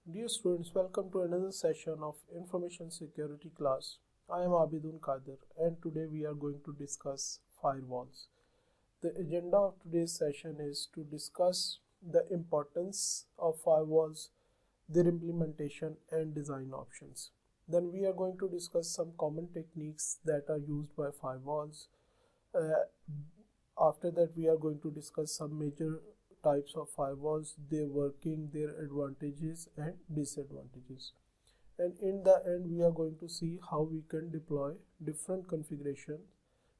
Dear students, welcome to another session of Information Security class. I am Abidun Qadir and today we are going to discuss firewalls. The agenda of today's session is to discuss the importance of firewalls, their implementation and design options. Then we are going to discuss some common techniques that are used by firewalls. After that we are going to discuss some major types of firewalls, their working, their advantages and disadvantages. And in the end we are going to see how we can deploy different configurations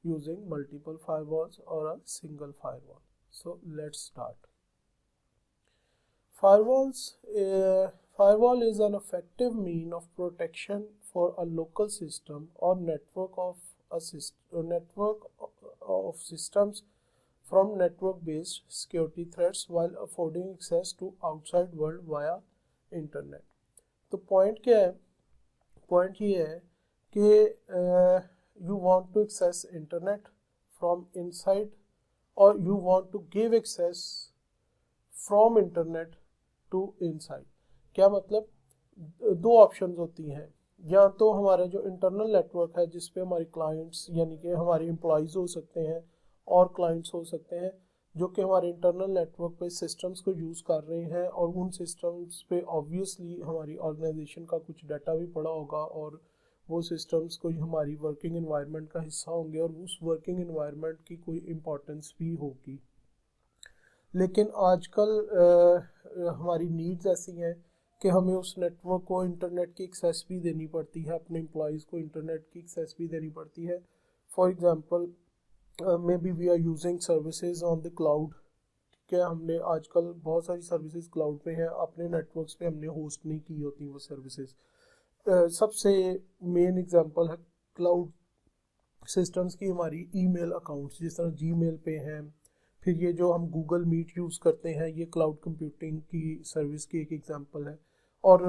using multiple firewalls or a single firewall. So let's start. Firewall is an effective means of protection for a local system or network of systems from network-based security threats while affording access to outside world via internet. तो point क्या है? Point ये है कि you want to access internet from inside or you want to give access from internet to inside. क्या मतलब? दो options होती हैं. या तो हमारा जो इंटरनल नेटवर्क है जिस पे हमारे क्लाइंट्स यानी कि हमारे एम्प्लॉयज हो सकते हैं और क्लाइंट्स हो सकते हैं जो कि हमारे इंटरनल नेटवर्क पे सिस्टम्स को यूज़ कर रहे हैं और उन सिस्टम्स पे ऑब्वियसली हमारी ऑर्गेनाइजेशन का कुछ डाटा भी पड़ा होगा और वो सिस्टम्स कोई हमारी वर्किंग एनवायरनमेंट का हिस्सा होंगे और उस वर्किंग एनवायरनमेंट की कोई इम्पोर्टेंस भी होगी. लेकिन आजकल हमारी नीड्स ऐसी हैं कि हमें उस नेटवर्क को इंटरनेट की एक्सेस भी देनी पड़ती है, अपने एम्प्लॉयज़ को इंटरनेट की एक्सेस भी देनी पड़ती है. For example maybe we are using services on the cloud. ठीक है, हमने आजकल बहुत सारी सर्विसेज क्लाउड पे हैं, अपने नेटवर्क्स पे हमने होस्ट नहीं की होती वो सर्विसेज. सबसे मेन एग्जांपल है क्लाउड सिस्टम्स की हमारी ईमेल अकाउंट्स, जिस तरह जीमेल पे हैं. फिर ये जो हम गूगल मीट यूज़ करते हैं ये क्लाउड कंप्यूटिंग की सर्विस की एक एग्जांपल है. और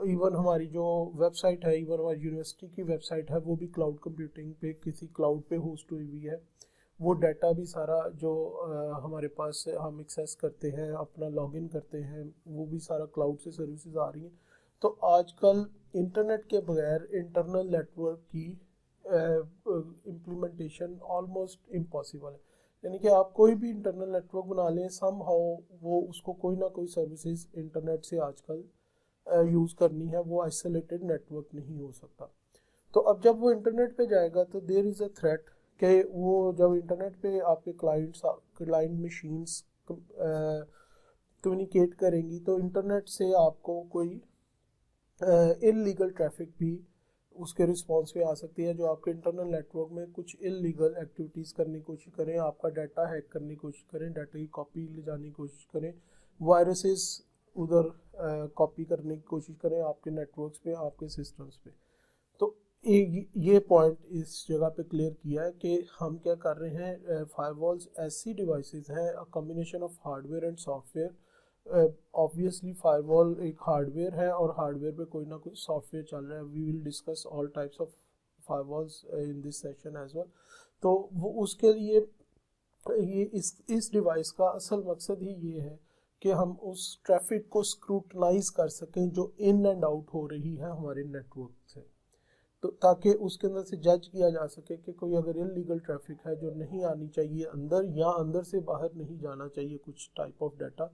इवन हमारी जो वेबसाइट है, इवन हमारी यूनिवर्सिटी की वेबसाइट है, वो भी क्लाउड कंप्यूटिंग पे किसी क्लाउड पे होस्ट हुई हुई है. वो डाटा भी सारा जो हमारे पास हम एक्सेस करते हैं, अपना लॉगिन करते हैं, वो भी सारा क्लाउड से सर्विसेज आ रही हैं. तो आजकल इंटरनेट के बगैर इंटरनल नेटवर्क की इम्प्लीमेंटेशन ऑलमोस्ट इम्पॉसिबल है. यानी कि आप कोई भी इंटरनल नेटवर्क बना लें, समहाउ वो उसको कोई ना कोई सर्विसेज इंटरनेट से आजकल यूज़ करनी है, वो आइसोलेटेड नेटवर्क नहीं हो सकता. तो अब जब वो इंटरनेट पे जाएगा तो देयर इज़ अ थ्रेट कि वो जब इंटरनेट पे आपके क्लाइंट मशीन्स कम्युनिकेट करेंगी तो इंटरनेट से आपको कोई इल्लीगल ट्रैफिक भी उसके रिस्पॉन्स पे आ सकती है, जो आपके इंटरनल नेटवर्क में कुछ इल्लीगल एक्टिविटीज़ करने की कोशिश करें, आपका डाटा हैक करने की कोशिश करें, डाटा की कॉपी ले जाने की कोशिश करें, वायरसेस उधर कॉपी करने की कोशिश करें आपके नेटवर्क्स पे, आपके सिस्टम्स पे. तो ये पॉइंट इस जगह पे क्लियर किया है कि हम क्या कर रहे हैं. फायरवॉल्स ऐसी डिवाइसेस हैं, a combination of hardware and software. Obviously firewall एक हार्डवेयर है और हार्डवेयर पे कोई ना कोई सॉफ्टवेयर चल रहा है. We will discuss all types of firewalls in this session as well. तो वो उसके लिए ये इस डिवाइस का असल मकसद ही ये है कि हम उस ट्रैफिक को स्क्रूटनाइज कर सकें जो इन एंड आउट हो रही है हमारे नेटवर्क से, तो ताकि उसके अंदर से जज किया जा सके कि कोई अगर इलीगल ट्रैफिक है जो नहीं आनी चाहिए अंदर या अंदर से बाहर नहीं जाना चाहिए कुछ टाइप ऑफ डाटा,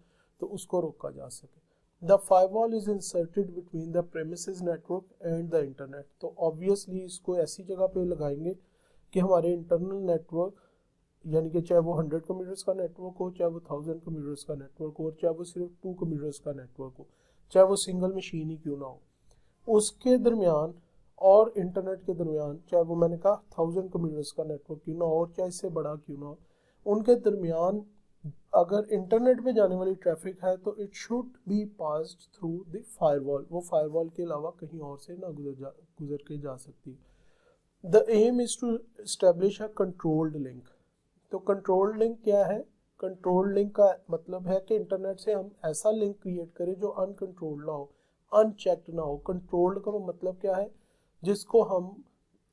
तो उसको रोका जा सके. The firewall is inserted between the premises network and the internet. तो ऑब्वियसली इसको ऐसी जगह पे लगाएंगे कि हमारे इंटरनल नेटवर्क यानी कि चाहे वो 100 कंप्यूटर्स का नेटवर्क हो, चाहे वो 1000 कंप्यूटर्स का नेटवर्क हो, चाहे वो सिर्फ 2 कंप्यूटर्स का नेटवर्क हो, चाहे वो सिंगल मशीन ही क्यों ना हो, उसके दरमियान और इंटरनेट के दरमियान, चाहे वो मैंने कहा 1000 कंप्यूटर्स का नेटवर्क क्यों ना हो और चाहे इससे बड़ा क्यों ना हो, उनके दरमियान अगर इंटरनेट पे जाने वाली ट्रैफिक है तो it should be passed through the firewall. वो फायरवॉल के अलावा कहीं और से ना गुजर के जा सकती. The aim is to establish a controlled link. तो कंट्रोल्ड लिंक क्या है? कंट्रोल्ड लिंक का मतलब है कि इंटरनेट से हम ऐसा लिंक क्रिएट करें जो अनकंट्रोल्ड ना हो, अनचेक्ड ना हो. कंट्रोल्ड का मतलब क्या है? जिसको हम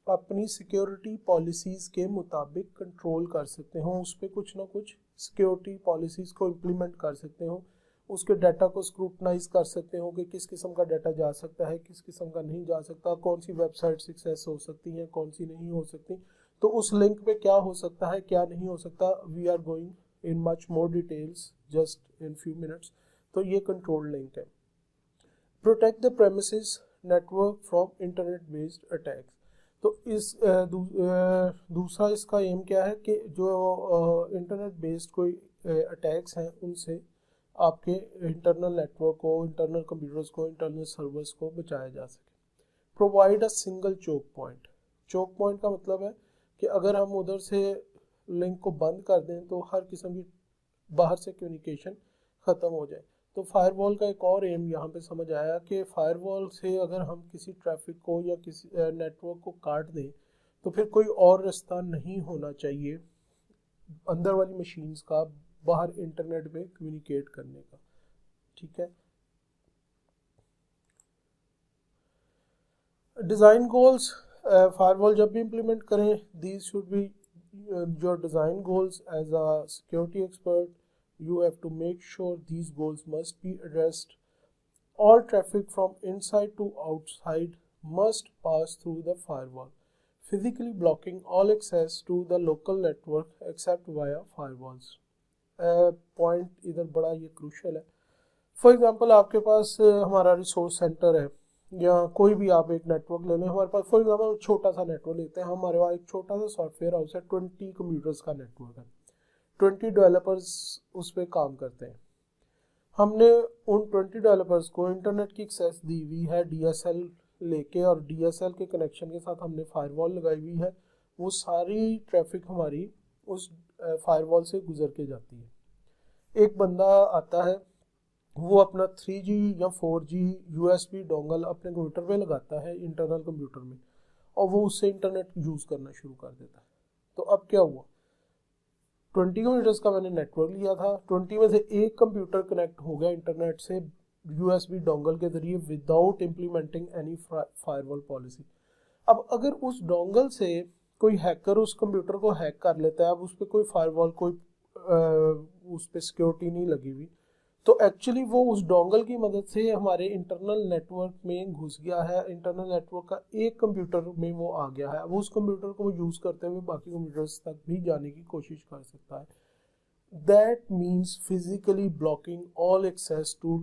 अपनी सिक्योरिटी पॉलिसीज़ के मुताबिक कंट्रोल कर सकते हो, उस पर कुछ ना कुछ सिक्योरिटी पॉलिसीज़ को इम्प्लीमेंट कर सकते हो, उसके डाटा को स्क्रूटनाइज कर सकते हो कि किस किस्म का डाटा जा सकता है, किस किस्म का नहीं जा सकता, कौन सी वेबसाइट सक्सेस हो सकती हैं, कौन सी नहीं हो सकती, तो उस लिंक पे क्या हो सकता है क्या नहीं हो सकता, we are going in much more details just in few minutes. तो ये कंट्रोल लिंक है। Protect the premises network from internet based attacks. तो इस दूसरा इसका एम क्या है कि जो इंटरनेट बेस्ड कोई अटैक्स हैं उनसे आपके इंटरनल नेटवर्क को, इंटरनल कंप्यूटर्स को, इंटरनल सर्वर्स को बचाया जा सके। Provide a single choke point. Choke point का मतलब है कि अगर हम उधर से लिंक को बंद कर दें तो हर किस्म की बाहर से कम्युनिकेशन ख़त्म हो जाए। तो फायरवॉल का एक और एम यहाँ पे समझ आया कि फायरवॉल से अगर हम किसी ट्रैफिक को या किसी नेटवर्क को काट दें तो फिर कोई और रास्ता नहीं होना चाहिए अंदर वाली मशीन्स का बाहर इंटरनेट पे कम्युनिकेट करने का। ठीक है। डिज़ाइन गोल्स, फायरवॉल जब भी इम्प्लीमेंट करें, these should be your design goals as a security expert. You have to make sure these goals must be addressed. All traffic from inside to outside must pass through the firewall, physically blocking all access to the local network except via firewalls. Point इधर बड़ा ये crucial है। For example आपके पास हमारा resource centre है या कोई भी आप एक नेटवर्क ले लें। हमारे पास फॉर एग्जांपल छोटा सा नेटवर्क लेते हैं, हमारे पास एक छोटा सा सॉफ्टवेयर हाउस है, 20 कंप्यूटर्स का नेटवर्क है, 20 डेवलपर्स उस पर काम करते हैं। हमने उन 20 डेवलपर्स को इंटरनेट की एक्सेस दी हुई है DSL लेके, और DSL के कनेक्शन के साथ हमने फायरवॉल लगाई हुई है। वो सारी ट्रैफिक हमारी उस फायरवॉल से गुजर के जाती है। एक बंदा आता है, वो अपना 3G या 4G USB डोंगल अपने कंप्यूटर पे लगाता है इंटरनल कंप्यूटर में, और वो उससे इंटरनेट यूज़ करना शुरू कर देता है। तो अब क्या हुआ, 20 कंप्यूटर्स का मैंने नेटवर्क लिया था, 20 में से एक कंप्यूटर कनेक्ट हो गया इंटरनेट से USB डोंगल के जरिए without implementing any firewall policy. अब अगर उस डोंगल से कोई हैकर उस कंप्यूटर को हैक कर लेता है, अब उस पर कोई फायरवॉल, कोई उस पर सिक्योरिटी नहीं लगी हुई, तो एक्चुअली वो उस डोंगल की मदद से हमारे इंटरनल नेटवर्क में घुस गया है, इंटरनल नेटवर्क का एक कंप्यूटर में वो आ गया है। अब उस कंप्यूटर को यूज़ करते हुए बाकी कंप्यूटर्स तक भी जाने की कोशिश कर सकता है। That means physically blocking all access to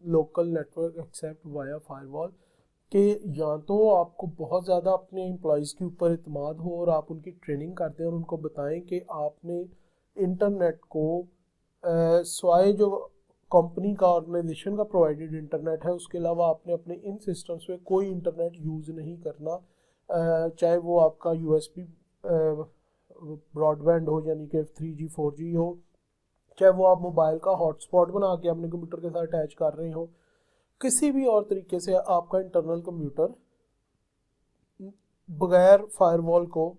local network except via firewall. कि या तो आपको बहुत ज़्यादा अपने एम्प्लॉयज़ के ऊपर इत्मीनान हो और आप उनकी ट्रेनिंग करते हैं और उनको बताएं कि आपने इंटरनेट को स्वाय जो कंपनी का, ऑर्गेनाइजेशन का प्रोवाइडेड इंटरनेट है उसके अलावा आपने अपने इन सिस्टम्स पे कोई इंटरनेट यूज़ नहीं करना, चाहे वो आपका USB ब्रॉडबैंड हो यानी कि 3G 4G हो, चाहे वो आप मोबाइल का हॉटस्पॉट बना के अपने कंप्यूटर के साथ अटैच कर रहे हो, किसी भी और तरीके से आपका इंटरनल कंप्यूटर बगैर फायरवॉल को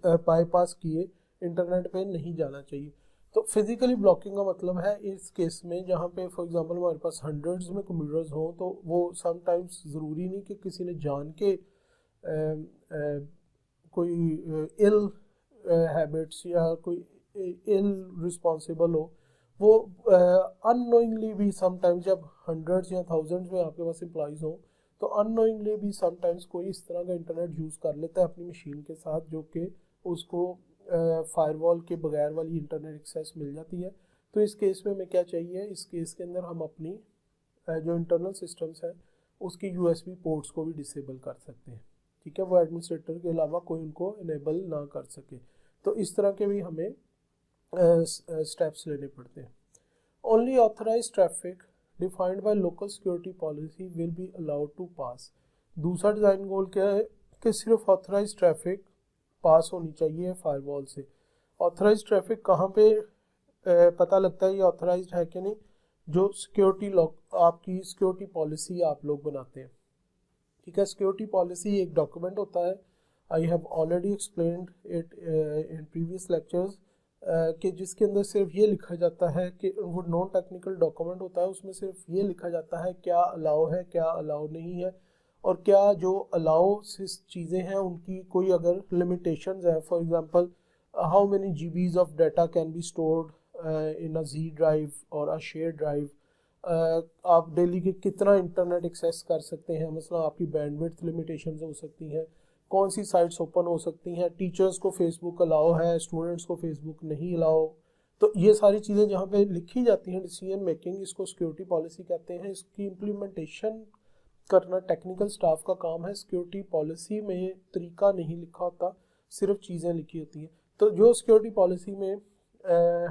बाईपास किए इंटरनेट पे नहीं जाना चाहिए। तो फिजिकली ब्लॉकिंग का मतलब है इस केस में जहाँ पे फॉर एग्जांपल हमारे पास हंड्रेड्स में कंप्यूटर्स हों, तो वो समटाइम्स ज़रूरी नहीं कि किसी ने जान के कोई इल हैबिट्स या कोई इल रिस्पॉन्सिबल हो, वो अननोइंगली भी समटाइम्स, जब हंड्रेड्स या थाउजेंड्स में आपके पास एम्प्लॉयज़ हों तो अननोइंगली भी समटाइम्स कोई इस तरह का इंटरनेट यूज़ कर लेता है अपनी मशीन के साथ, जो कि उसको फायरवॉल के बगैर वाली इंटरनेट एक्सेस मिल जाती है। तो इस केस में हमें क्या चाहिए, इस केस के अंदर हम अपनी जो इंटरनल सिस्टम्स हैं उसकी USB पोर्ट्स को भी डिसेबल कर सकते हैं। ठीक है, वो एडमिनिस्ट्रेटर के अलावा कोई उनको इनेबल ना कर सके। तो इस तरह के भी हमें स्टेप्स लेने पड़ते हैं। Only authorize traffic defined by local security policy will be allowed to pass. दूसरा डिज़ाइन गोल क्या है कि सिर्फ ऑथराइज ट्रैफिक पास होनी चाहिए फायरवॉल से। ऑथराइज ट्रैफिक कहाँ पे पता लगता है ये ऑथराइज्ड है कि नहीं, जो सिक्योरिटी लॉक, आपकी सिक्योरिटी पॉलिसी आप लोग बनाते हैं। ठीक है, सिक्योरिटी पॉलिसी एक डॉक्यूमेंट होता है, I have already explained it in previous lectures, कि जिसके अंदर सिर्फ ये लिखा जाता है कि वो नॉन टेक्निकल डॉक्यूमेंट होता है, उसमें सिर्फ ये लिखा जाता है क्या अलाउ है क्या अलाउ नहीं है, और क्या जो अलाउ चीज़ें हैं उनकी कोई अगर लिमिटेशंस है, for example how many GBs of data can be stored in a Z drive or a shared drive, आप डेली के कितना इंटरनेट एक्सेस कर सकते हैं, मतलब आपकी बैंडविड्थ लिमिटेशंस हो सकती हैं, कौन सी साइट्स ओपन हो सकती हैं, टीचर्स को फेसबुक अलाउ है, स्टूडेंट्स को फेसबुक नहीं अलाउ। तो ये सारी चीज़ें जहाँ पे लिखी जाती हैं डिसीजन मेकिंग, इसको सिक्योरिटी पॉलिसी कहते हैं। इसकी इम्प्लीमेंटेशन करना टेक्निकल स्टाफ का काम है। सिक्योरिटी पॉलिसी में तरीका नहीं लिखा होता, सिर्फ चीज़ें लिखी होती हैं। तो जो सिक्योरिटी पॉलिसी में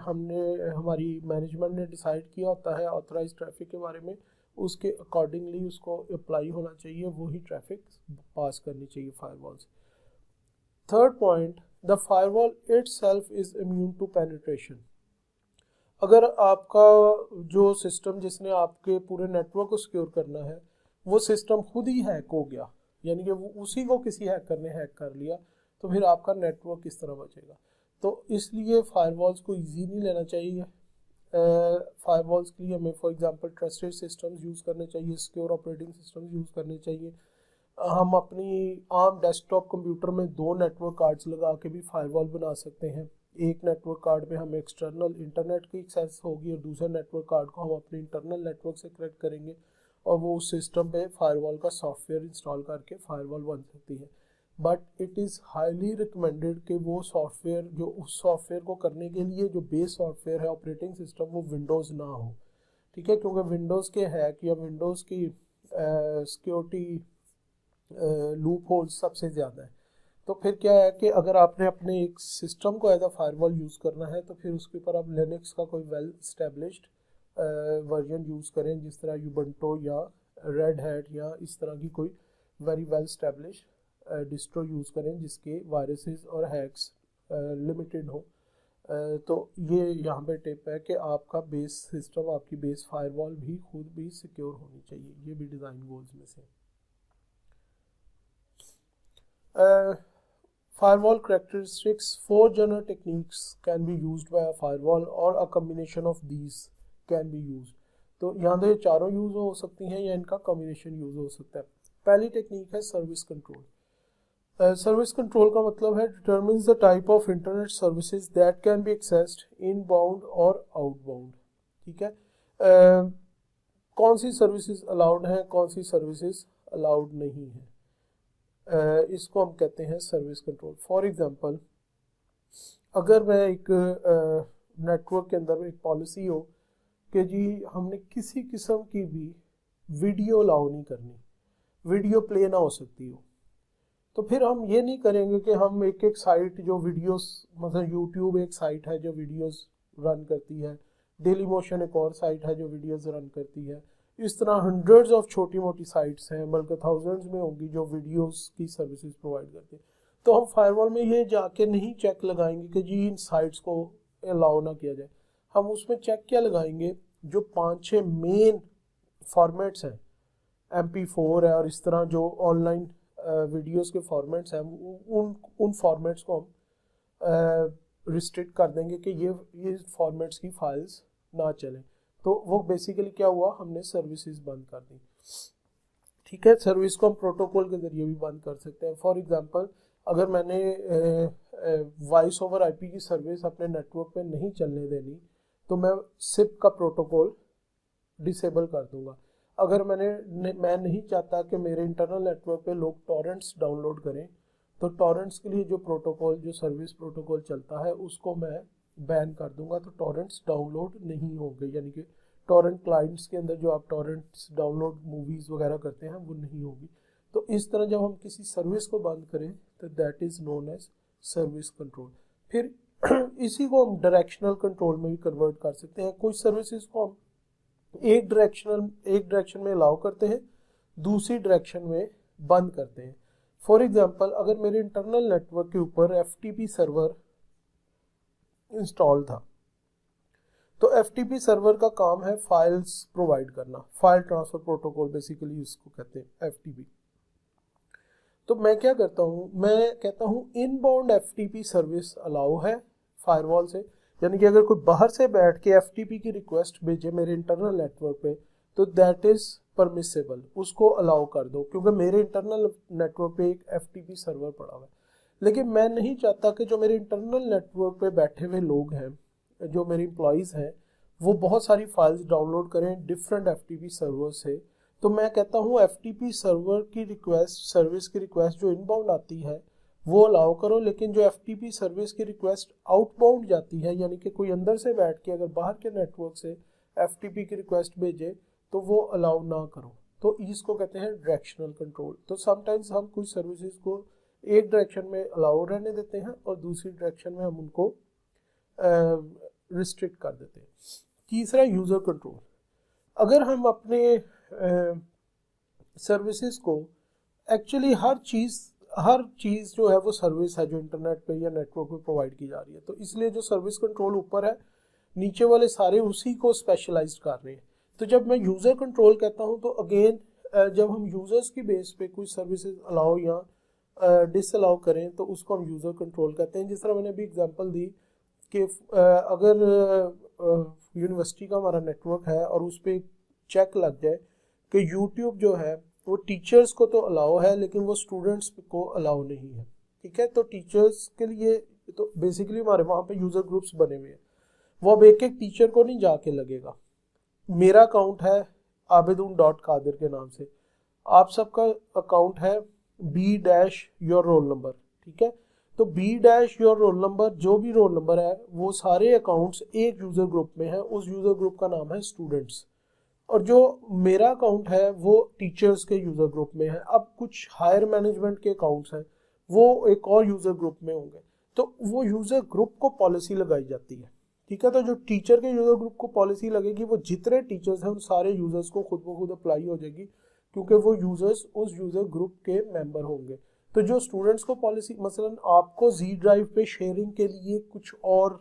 हमारी मैनेजमेंट ने डिसाइड किया होता है ऑथराइज ट्रैफिक के बारे में, उसके अकॉर्डिंगली उसको अप्लाई होना चाहिए, वही ट्रैफिक पास करनी चाहिए फायरवॉल से। Third point, the firewall itself is immune to penetration. अगर आपका जो सिस्टम जिसने आपके पूरे नेटवर्क को सिक्योर करना है वो सिस्टम खुद ही हैक हो गया, यानी कि वो उसी को किसी हैकर ने हैक कर लिया, तो फिर आपका नेटवर्क किस तरह बचेगा। तो इसलिए फायरवॉल्स को इजी नहीं लेना चाहिए। फायरवॉल्स के लिए हमें for example trusted systems use करने चाहिए, सिक्योर ऑपरेटिंग सिस्टम्स यूज़ करने चाहिए। हम अपनी आम डेस्कटॉप कंप्यूटर में 2 नेटवर्क कार्ड्स लगा के भी फायरवॉल बना सकते हैं। एक नेटवर्क कार्ड पे हमें एक्सटर्नल इंटरनेट की एक्सेस होगी और दूसरे नेटवर्क कार्ड को हम अपने इंटरनल नेटवर्क से कनेक्ट करेंगे और वो उस सिस्टम पे फायरवॉल का सॉफ्टवेयर इंस्टॉल करके फायरवॉल बन सकती है। But it is highly recommended कि वो सॉफ्टवेयर, जो उस सॉफ्टवेयर को करने के लिए जो बेस सॉफ्टवेयर है ऑपरेटिंग सिस्टम, वो विंडोज़ ना हो, ठीक है, क्योंकि विंडोज़ के हैक या विंडोज़ की सिक्योरिटी लूप होल्स सबसे ज़्यादा है। तो फिर क्या है कि अगर आपने अपने एक सिस्टम को एज अ फायरवॉल यूज़ करना है तो फिर उसके ऊपर आप लिनक्स का कोई वेल स्टैब्लिश्ड वर्जन यूज़ करें, जिस तरह यूबंटो या रेड हैट या इस तरह की कोई very well established distro use करें जिसके वायरसेस और हैक्स लिमिटेड हो। तो ये यहाँ पे टिप है कि आपका बेस सिस्टम, आपकी बेस फायरवॉल भी खुद भी सिक्योर होनी चाहिए। ये भी डिज़ाइन गोल्स में से। Firewall characteristics, 4 general techniques can be used by a firewall or a combination of these can be used। तो यहाँ तो ये चारों यूज़ हो सकती हैं या इनका कॉम्बिनेशन यूज़ हो सकता है। पहली टेक्निक है सर्विस कंट्रोल। सर्विस कंट्रोल का मतलब है determines the type of internet services that can be accessed inbound और आउटबाउंड, ठीक है। कौन सी सर्विसेज अलाउड हैं, कौन सी सर्विसेज अलाउड नहीं है, इसको हम कहते हैं सर्विस कंट्रोल। फॉर एग्जांपल, अगर मैं एक नेटवर्क के अंदर एक पॉलिसी हो कि जी हमने किसी किस्म की भी वीडियो अलाउ नहीं करनी, वीडियो प्ले ना हो सकती हो, तो फिर हम ये नहीं करेंगे कि हम एक एक साइट जो वीडियोस, मतलब यूट्यूब एक साइट है जो वीडियोस रन करती है, डेली मोशन एक और साइट है जो वीडियोस रन करती है, इस तरह हंड्रेड्स ऑफ छोटी मोटी साइट्स हैं, बल्कि थाउजेंड्स में होंगी जो वीडियोस की सर्विसेज प्रोवाइड करती है। तो हम फायरवॉल में ये जाके नहीं चेक लगाएंगे कि जी इन साइट्स को अलाउ ना किया जाए। हम उसमें चेक क्या लगाएंगे, जो 5-6 मेन फॉर्मेट्स हैं, MP4 है और इस तरह जो ऑनलाइन वीडियोस के फॉर्मेट्स हैं, उन फॉर्मेट्स को हम रिस्ट्रिक्ट कर देंगे कि ये फॉर्मेट्स की फाइल्स ना चलें। तो वो बेसिकली क्या हुआ, हमने सर्विसेज बंद कर दी, ठीक है। सर्विस को हम प्रोटोकॉल के जरिए भी बंद कर सकते हैं। फॉर एग्जांपल, अगर मैंने वॉइस ओवर IP की सर्विस अपने नेटवर्क पे नहीं चलने देनी तो मैं SIP का प्रोटोकॉल डिसेबल कर दूंगा। अगर मैं नहीं चाहता कि मेरे इंटरनल नेटवर्क पे लोग टॉरेंट्स डाउनलोड करें, तो टॉरेंट्स के लिए जो प्रोटोकॉल, जो सर्विस प्रोटोकॉल चलता है, उसको मैं बैन कर दूंगा, तो टॉरेंट्स डाउनलोड नहीं होंगे, यानी कि टॉरेंट क्लाइंट्स के अंदर जो आप टॉरेंट्स डाउनलोड मूवीज़ वगैरह करते हैं वो नहीं होगी। तो इस तरह जब हम किसी सर्विस को बंद करें तो that is known as service control. फिर इसी को हम डायरेक्शनल कंट्रोल में भी कन्वर्ट कर सकते हैं। कुछ सर्विसेज को हम एक डायरेक्शन में अलाउ करते हैं, दूसरी डायरेक्शन में बंद करते हैं। फॉर एग्जांपल, अगर मेरे इंटरनल नेटवर्क के ऊपर FTP सर्वर इंस्टॉल था, तो FTP सर्वर का काम है फाइल्स प्रोवाइड करना, फाइल ट्रांसफर प्रोटोकॉल बेसिकली इसको कहते हैं FTP। तो मैं क्या करता हूँ, मैं कहता हूँ इनबाउंड FTP सर्विस अलाउ है फायरवॉल से, यानी कि अगर कोई बाहर से बैठ के FTP की रिक्वेस्ट भेजे मेरे इंटरनल नेटवर्क पे तो दैट इज परमिसेबल, उसको अलाउ कर दो, क्योंकि मेरे इंटरनल नेटवर्क पे एक FTP सर्वर पड़ा हुआ है। लेकिन मैं नहीं चाहता कि जो मेरे इंटरनल नेटवर्क पे बैठे हुए लोग हैं, जो मेरे एम्प्लॉयज़ हैं, वो बहुत सारी फाइल्स डाउनलोड करें डिफरेंट एफटीपी सर्वर से, तो मैं कहता हूँ एफटीपी सर्वर की रिक्वेस्ट, सर्विस की रिक्वेस्ट जो इनबाउंड आती है वो अलाउ करो, लेकिन जो एफटीपी सर्विस की रिक्वेस्ट आउटबाउंड जाती है, यानी कि कोई अंदर से बैठ के अगर बाहर के नेटवर्क से एफटीपी की रिक्वेस्ट भेजे तो वो अलाउ ना करो। तो इसको कहते हैं डायरेक्शनल कंट्रोल। तो समटाइम्स हम कुछ सर्विसेज को एक डायरेक्शन में अलाउ रहने देते हैं और दूसरी डायरेक्शन में हम उनको रिस्ट्रिक्ट कर देते हैं। तीसरा यूज़र कंट्रोल। अगर हम अपने सर्विसेज को एक्चुअली हर चीज़ जो है वो सर्विस है जो इंटरनेट पे या नेटवर्क पे प्रोवाइड की जा रही है, तो इसलिए जो सर्विस कंट्रोल ऊपर है नीचे वाले सारे उसी को स्पेशलाइज कर रहे हैं। तो जब मैं यूज़र कंट्रोल कहता हूँ तो अगेन जब हम यूज़र्स की बेस पे कुछ सर्विसेज अलाउ या डिसअलाउ करें तो उसको हम यूज़र कंट्रोल कहते हैं। जिस तरह मैंने अभी एग्जांपल दी कि अगर यूनिवर्सिटी का हमारा नेटवर्क है और उस पर चेक लग जाए कि यूट्यूब जो है वो टीचर्स को तो अलाउ है लेकिन वो स्टूडेंट्स को अलाउ नहीं है, ठीक है, तो टीचर्स के लिए तो बेसिकली हमारे वहाँ पे यूज़र ग्रुप्स बने हुए हैं, वो अब एक एक टीचर को नहीं जाके लगेगा। मेरा अकाउंट है आबिदुन.कादिर के नाम से, आप सबका अकाउंट है B-योर रोल नंबर, ठीक है, तो B-योर रोल नंबर, जो भी रोल नंबर है वो सारे अकाउंट्स एक यूज़र ग्रुप में है, उस यूज़र ग्रुप का नाम है स्टूडेंट्स, और जो मेरा अकाउंट है वो टीचर्स के यूज़र ग्रुप में है। अब कुछ हायर मैनेजमेंट के अकाउंट्स हैं वो एक और यूज़र ग्रुप में होंगे, तो वो यूज़र ग्रुप को पॉलिसी लगाई जाती है, ठीक है, तो जो टीचर के यूज़र ग्रुप को पॉलिसी लगेगी वो जितने टीचर्स हैं उन सारे यूज़र्स को खुद ब खुद अप्लाई हो जाएगी, क्योंकि वो यूज़र्स उस यूज़र ग्रुप के मेंबर होंगे। तो जो स्टूडेंट्स को पॉलिसी, मसलन आपको जी ड्राइव पे शेयरिंग के लिए कुछ और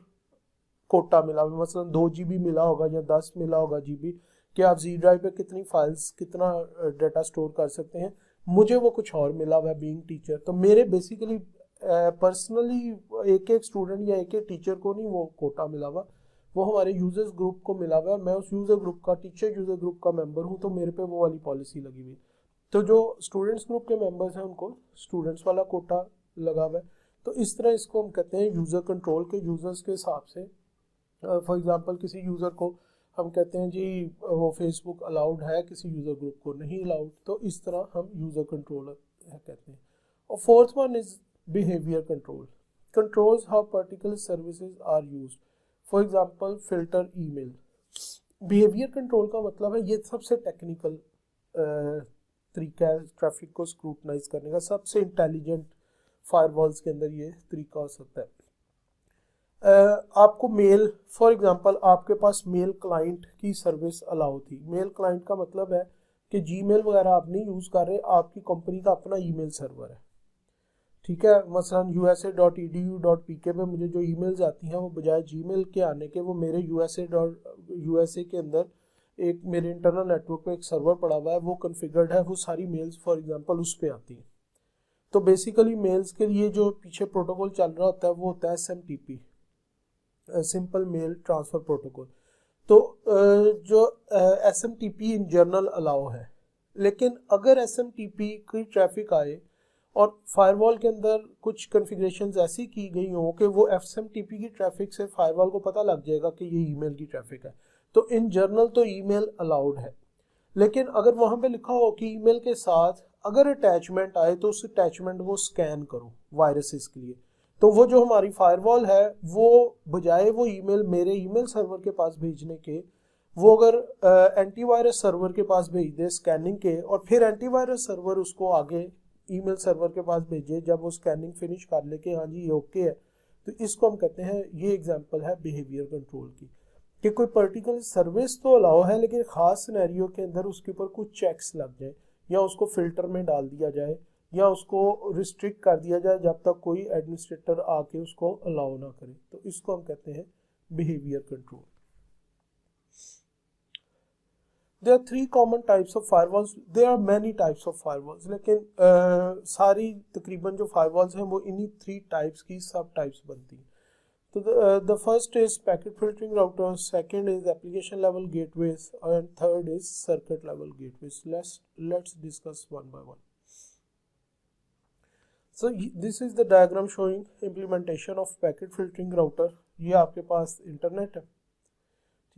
कोटा मिला, मसलन 2 GB मिला होगा या 10 मिला होगा GB, कि आप जी ड्राइव पे कितनी फाइल्स, कितना डाटा स्टोर कर सकते हैं, मुझे वो कुछ और मिला हुआ है बीइंग टीचर, तो मेरे बेसिकली पर्सनली एक एक स्टूडेंट या एक एक टीचर को नहीं वो कोटा मिला हुआ, वो हमारे यूजर्स ग्रुप को मिला हुआ है, मैं उस यूजर ग्रुप का, टीचर यूजर ग्रुप का मेंबर हूँ, तो मेरे पे वो वाली पॉलिसी लगी हुई। तो जो स्टूडेंट्स ग्रुप के मेंबर्स हैं उनको स्टूडेंट्स वाला कोटा लगा हुआ है। तो इस तरह इसको हम कहते हैं यूजर कंट्रोल के यूजर्स के हिसाब से। फॉर एग्जांपल किसी यूजर को हम कहते हैं जी वो फेसबुक अलाउड है, किसी यूजर ग्रुप को नहीं अलाउड, तो इस तरह हम यूजर कंट्रोलर कहते हैं। और fourth one is behaviour control, controls how particular services are used. For example, filter email. Behaviour control का मतलब है, ये सबसे टेक्निकल तरीका है ट्रैफिक को स्क्रूटनाइज करने का, सबसे इंटेलिजेंट फायरवॉल्स के अंदर ये तरीका हो सकता है। आपको मेल, फॉर एग्जांपल आपके पास मेल क्लाइंट की सर्विस अलाउ थी। मेल क्लाइंट का मतलब है कि जीमेल वगैरह आप नहीं यूज़ कर रहे, आपकी कंपनी का अपना ईमेल सर्वर है, ठीक है, मसलन USA.edu.pk पे मुझे जो ईमेल्स आती हैं वो बजाय जीमेल के आने के वो मेरे USA के अंदर एक मेरे इंटरनल नेटवर्क पे एक सर्वर पड़ा हुआ है, वो कॉन्फ़िगर्ड है, वो सारी मेल्स फॉर एग्जांपल उस पे आती हैं। तो बेसिकली मेल्स के लिए जो पीछे प्रोटोकॉल चल रहा होता है वो होता है SMTP, simple mail transfer protocol. तो जो SMTP इन जनरल अलाउ है, लेकिन अगर SMTP की ट्रैफिक आए और फायरवॉल के अंदर कुछ कॉन्फ़िगरेशंस ऐसी की गई हों कि वो SMTP की ट्रैफिक से फायरवॉल को पता लग जाएगा कि ये ईमेल की ट्रैफिक है, तो इन जनरल तो ईमेल अलाउड है, लेकिन अगर वहाँ पे लिखा हो कि ईमेल के साथ अगर अटैचमेंट आए तो उस अटैचमेंट को स्कैन करो वायरसेस के लिए, तो वो जो हमारी फायरवॉल है वो बजाय वो ईमेल मेरे ईमेल सर्वर के पास भेजने के, वो अगर एंटीवायरस सर्वर के पास भेज दे स्कैनिंग के, और फिर एंटीवायरस सर्वर उसको आगे ईमेल सर्वर के पास भेजे जब वो स्कैनिंग फिनिश कर ले कि हाँ जी ये ओके है, तो इसको हम कहते हैं, ये एग्जांपल है बिहेवियर कंट्रोल की, कि कोई पर्टिकुलर सर्विस तो अलाउ है लेकिन ख़ास सिनेरियो के अंदर उसके ऊपर कुछ चेक्स लग जाए, या उसको फिल्टर में डाल दिया जाए, या उसको रिस्ट्रिक्ट कर दिया जाए जब तक कोई एडमिनिस्ट्रेटर आके उसको अलाउ ना करे, तो इसको हम कहते हैं behaviour control. There are 3 common types of firewalls. There are many types of firewalls, लेकिन सारी तकरीबन जो firewalls हैं वो इन्हीं 3 types की सब types बनती हैं। तो the first is packet filtering routers, second is application level gateways, and third is circuit level gateways. Let's discuss one by one. So this is the diagram showing implementation of packet filtering router. ये आपके पास internet है,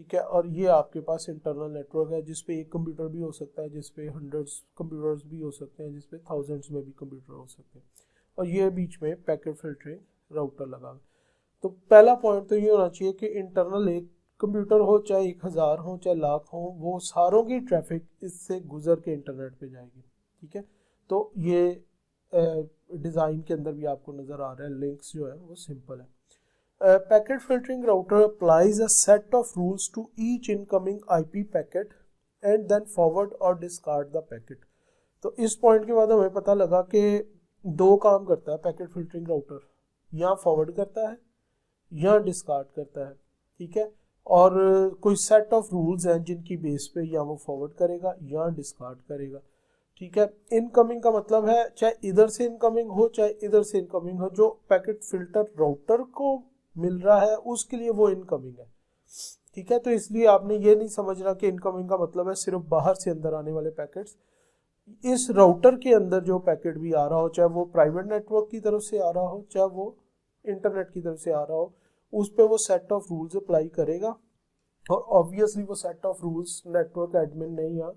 ठीक है। और ये आपके पास internal network है जिसपे एक कंप्यूटर भी हो सकता है, जिसपे हंड्रेड्स कंप्यूटर्स भी हो सकते हैं, जिसपे थाउजेंड्स में भी कंप्यूटर हो सकते हैं। और ये बीच में पैकेट फिल्टरिंग राउटर लगा हुआ है। तो पहला पॉइंट तो ये होना चाहिए कि इंटरनल एक कंप्यूटर हो, चाहे 1000 हो, चाहे लाख हो, वो सारों की ट्रैफिक इससे गुजर के इंटरनेट पे जाएगी। ठीक है, तो ये डिज़ाइन के अंदर भी आपको नज़र आ रहा है, लिंक्स जो है वो सिंपल है। Packet filtering router applies a set of rules to each incoming IP packet and then forward और डिस्कार्ड द पैकेट। तो इस पॉइंट के बाद हमें पता लगा कि दो काम करता है पैकेट फिल्टरिंग राउटर, या फॉरवर्ड करता है या डिस्कार्ड करता है। ठीक है, और कोई सेट ऑफ रूल्स हैं जिनकी बेस पे या वो फॉरवर्ड करेगा या डिस्कार्ड करेगा। ठीक है, इनकमिंग का मतलब है चाहे इधर से इनकमिंग हो चाहे इधर से इनकमिंग हो, जो पैकेट फिल्टर राउटर को मिल रहा है उसके लिए वो इनकमिंग है। ठीक है, तो इसलिए आपने ये नहीं समझना कि इनकमिंग का मतलब है सिर्फ बाहर से अंदर आने वाले पैकेट्स। इस राउटर के अंदर जो पैकेट भी आ रहा हो, चाहे वो प्राइवेट नेटवर्क की तरफ से आ रहा हो चाहे वो इंटरनेट की तरफ से आ रहा हो, उस पर वो सेट ऑफ रूल्स अप्लाई करेगा। और ऑब्वियसली वो set of rules network admin ने या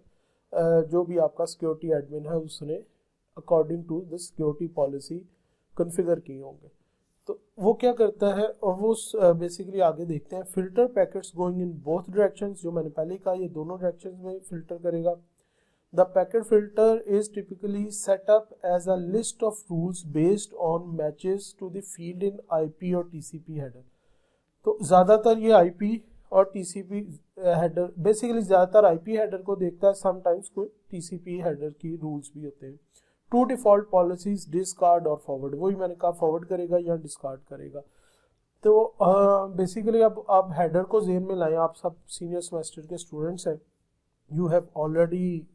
जो भी आपका सिक्योरिटी एडमिन है उसने according to the security policy configured किए होंगे। तो वो क्या करता है, और वो बेसिकली आगे देखते हैं। Filter packets going in both directions, जो मैंने पहले कहा ये दोनों डायरेक्शंस में फिल्टर करेगा। The packet filter is typically set up as a list of rules based on matches to the field in IP और टीसीपी हेडर। तो ज़्यादातर ये आईपी और टीसीपी हेडर, बेसिकली ज़्यादातर आईपी हेडर को देखता है, समटाइम्स कोई टीसीपी हेडर की रूल्स भी होते हैं। टू डिफ़ॉल्ट पॉलिसीज डिस्कार्ड और फॉरवर्ड, वही मैंने कहा फॉरवर्ड करेगा या डिस्कार्ड करेगा। तो बेसिकली अब आप हेडर को ज़हन में लाएं, आप सब सीनियर सेमेस्टर के स्टूडेंट्स हैं, you have already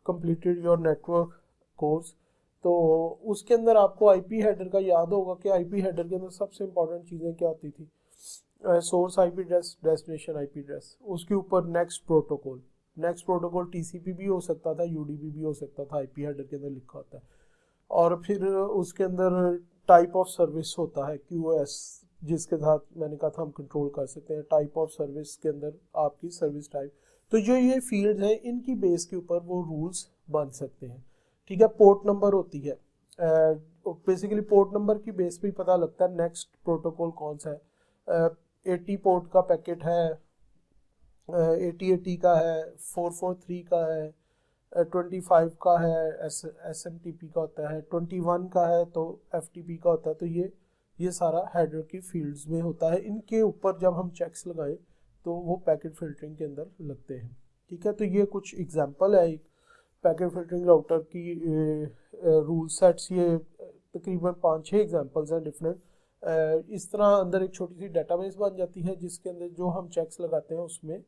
completed your network course. तो उसके अंदर आपको आईपी हेडर का याद होगा कि आईपी हेडर के अंदर सबसे इंपॉर्टेंट चीज़ें क्या होती थी, source IP address, destination IP address, उसके ऊपर next protocol. Next protocol TCP भी हो सकता था, यूडीपी भी हो सकता था, आईपी हेडर के अंदर लिखा होता है। और फिर उसके अंदर टाइप ऑफ सर्विस होता है, क्यूओएस, जिसके साथ मैंने कहा था हम कंट्रोल कर सकते हैं। टाइप ऑफ सर्विस के अंदर आपकी सर्विस टाइप, तो जो ये फील्ड है इनकी बेस के ऊपर वो रूल्स बन सकते हैं। ठीक है, पोर्ट नंबर होती है, बेसिकली पोर्ट नंबर की बेस पे ही पता लगता है नेक्स्ट प्रोटोकॉल कौन सा है। 80 पोर्ट का पैकेट है, 8080 का है, 443 का है, 25 का है, SMTP का होता है, 21 का है तो FTP का होता है। तो ये सारा हेडर की फील्ड्स में होता है। इनके ऊपर जब हम चेक्स लगाएं तो वो पैकेट फिल्टरिंग के अंदर लगते हैं। ठीक है, तो ये कुछ एग्जांपल है एक पैकेट फिल्टरिंग राउटर की रूल सेट्स। ये तकरीबन 5-6 एग्जांपल्स हैं डिफरेंट। इस तरह अंदर एक छोटी सी डेटाबेस बन जाती है जिसके अंदर जो हम चेक्स लगाते हैं उसमें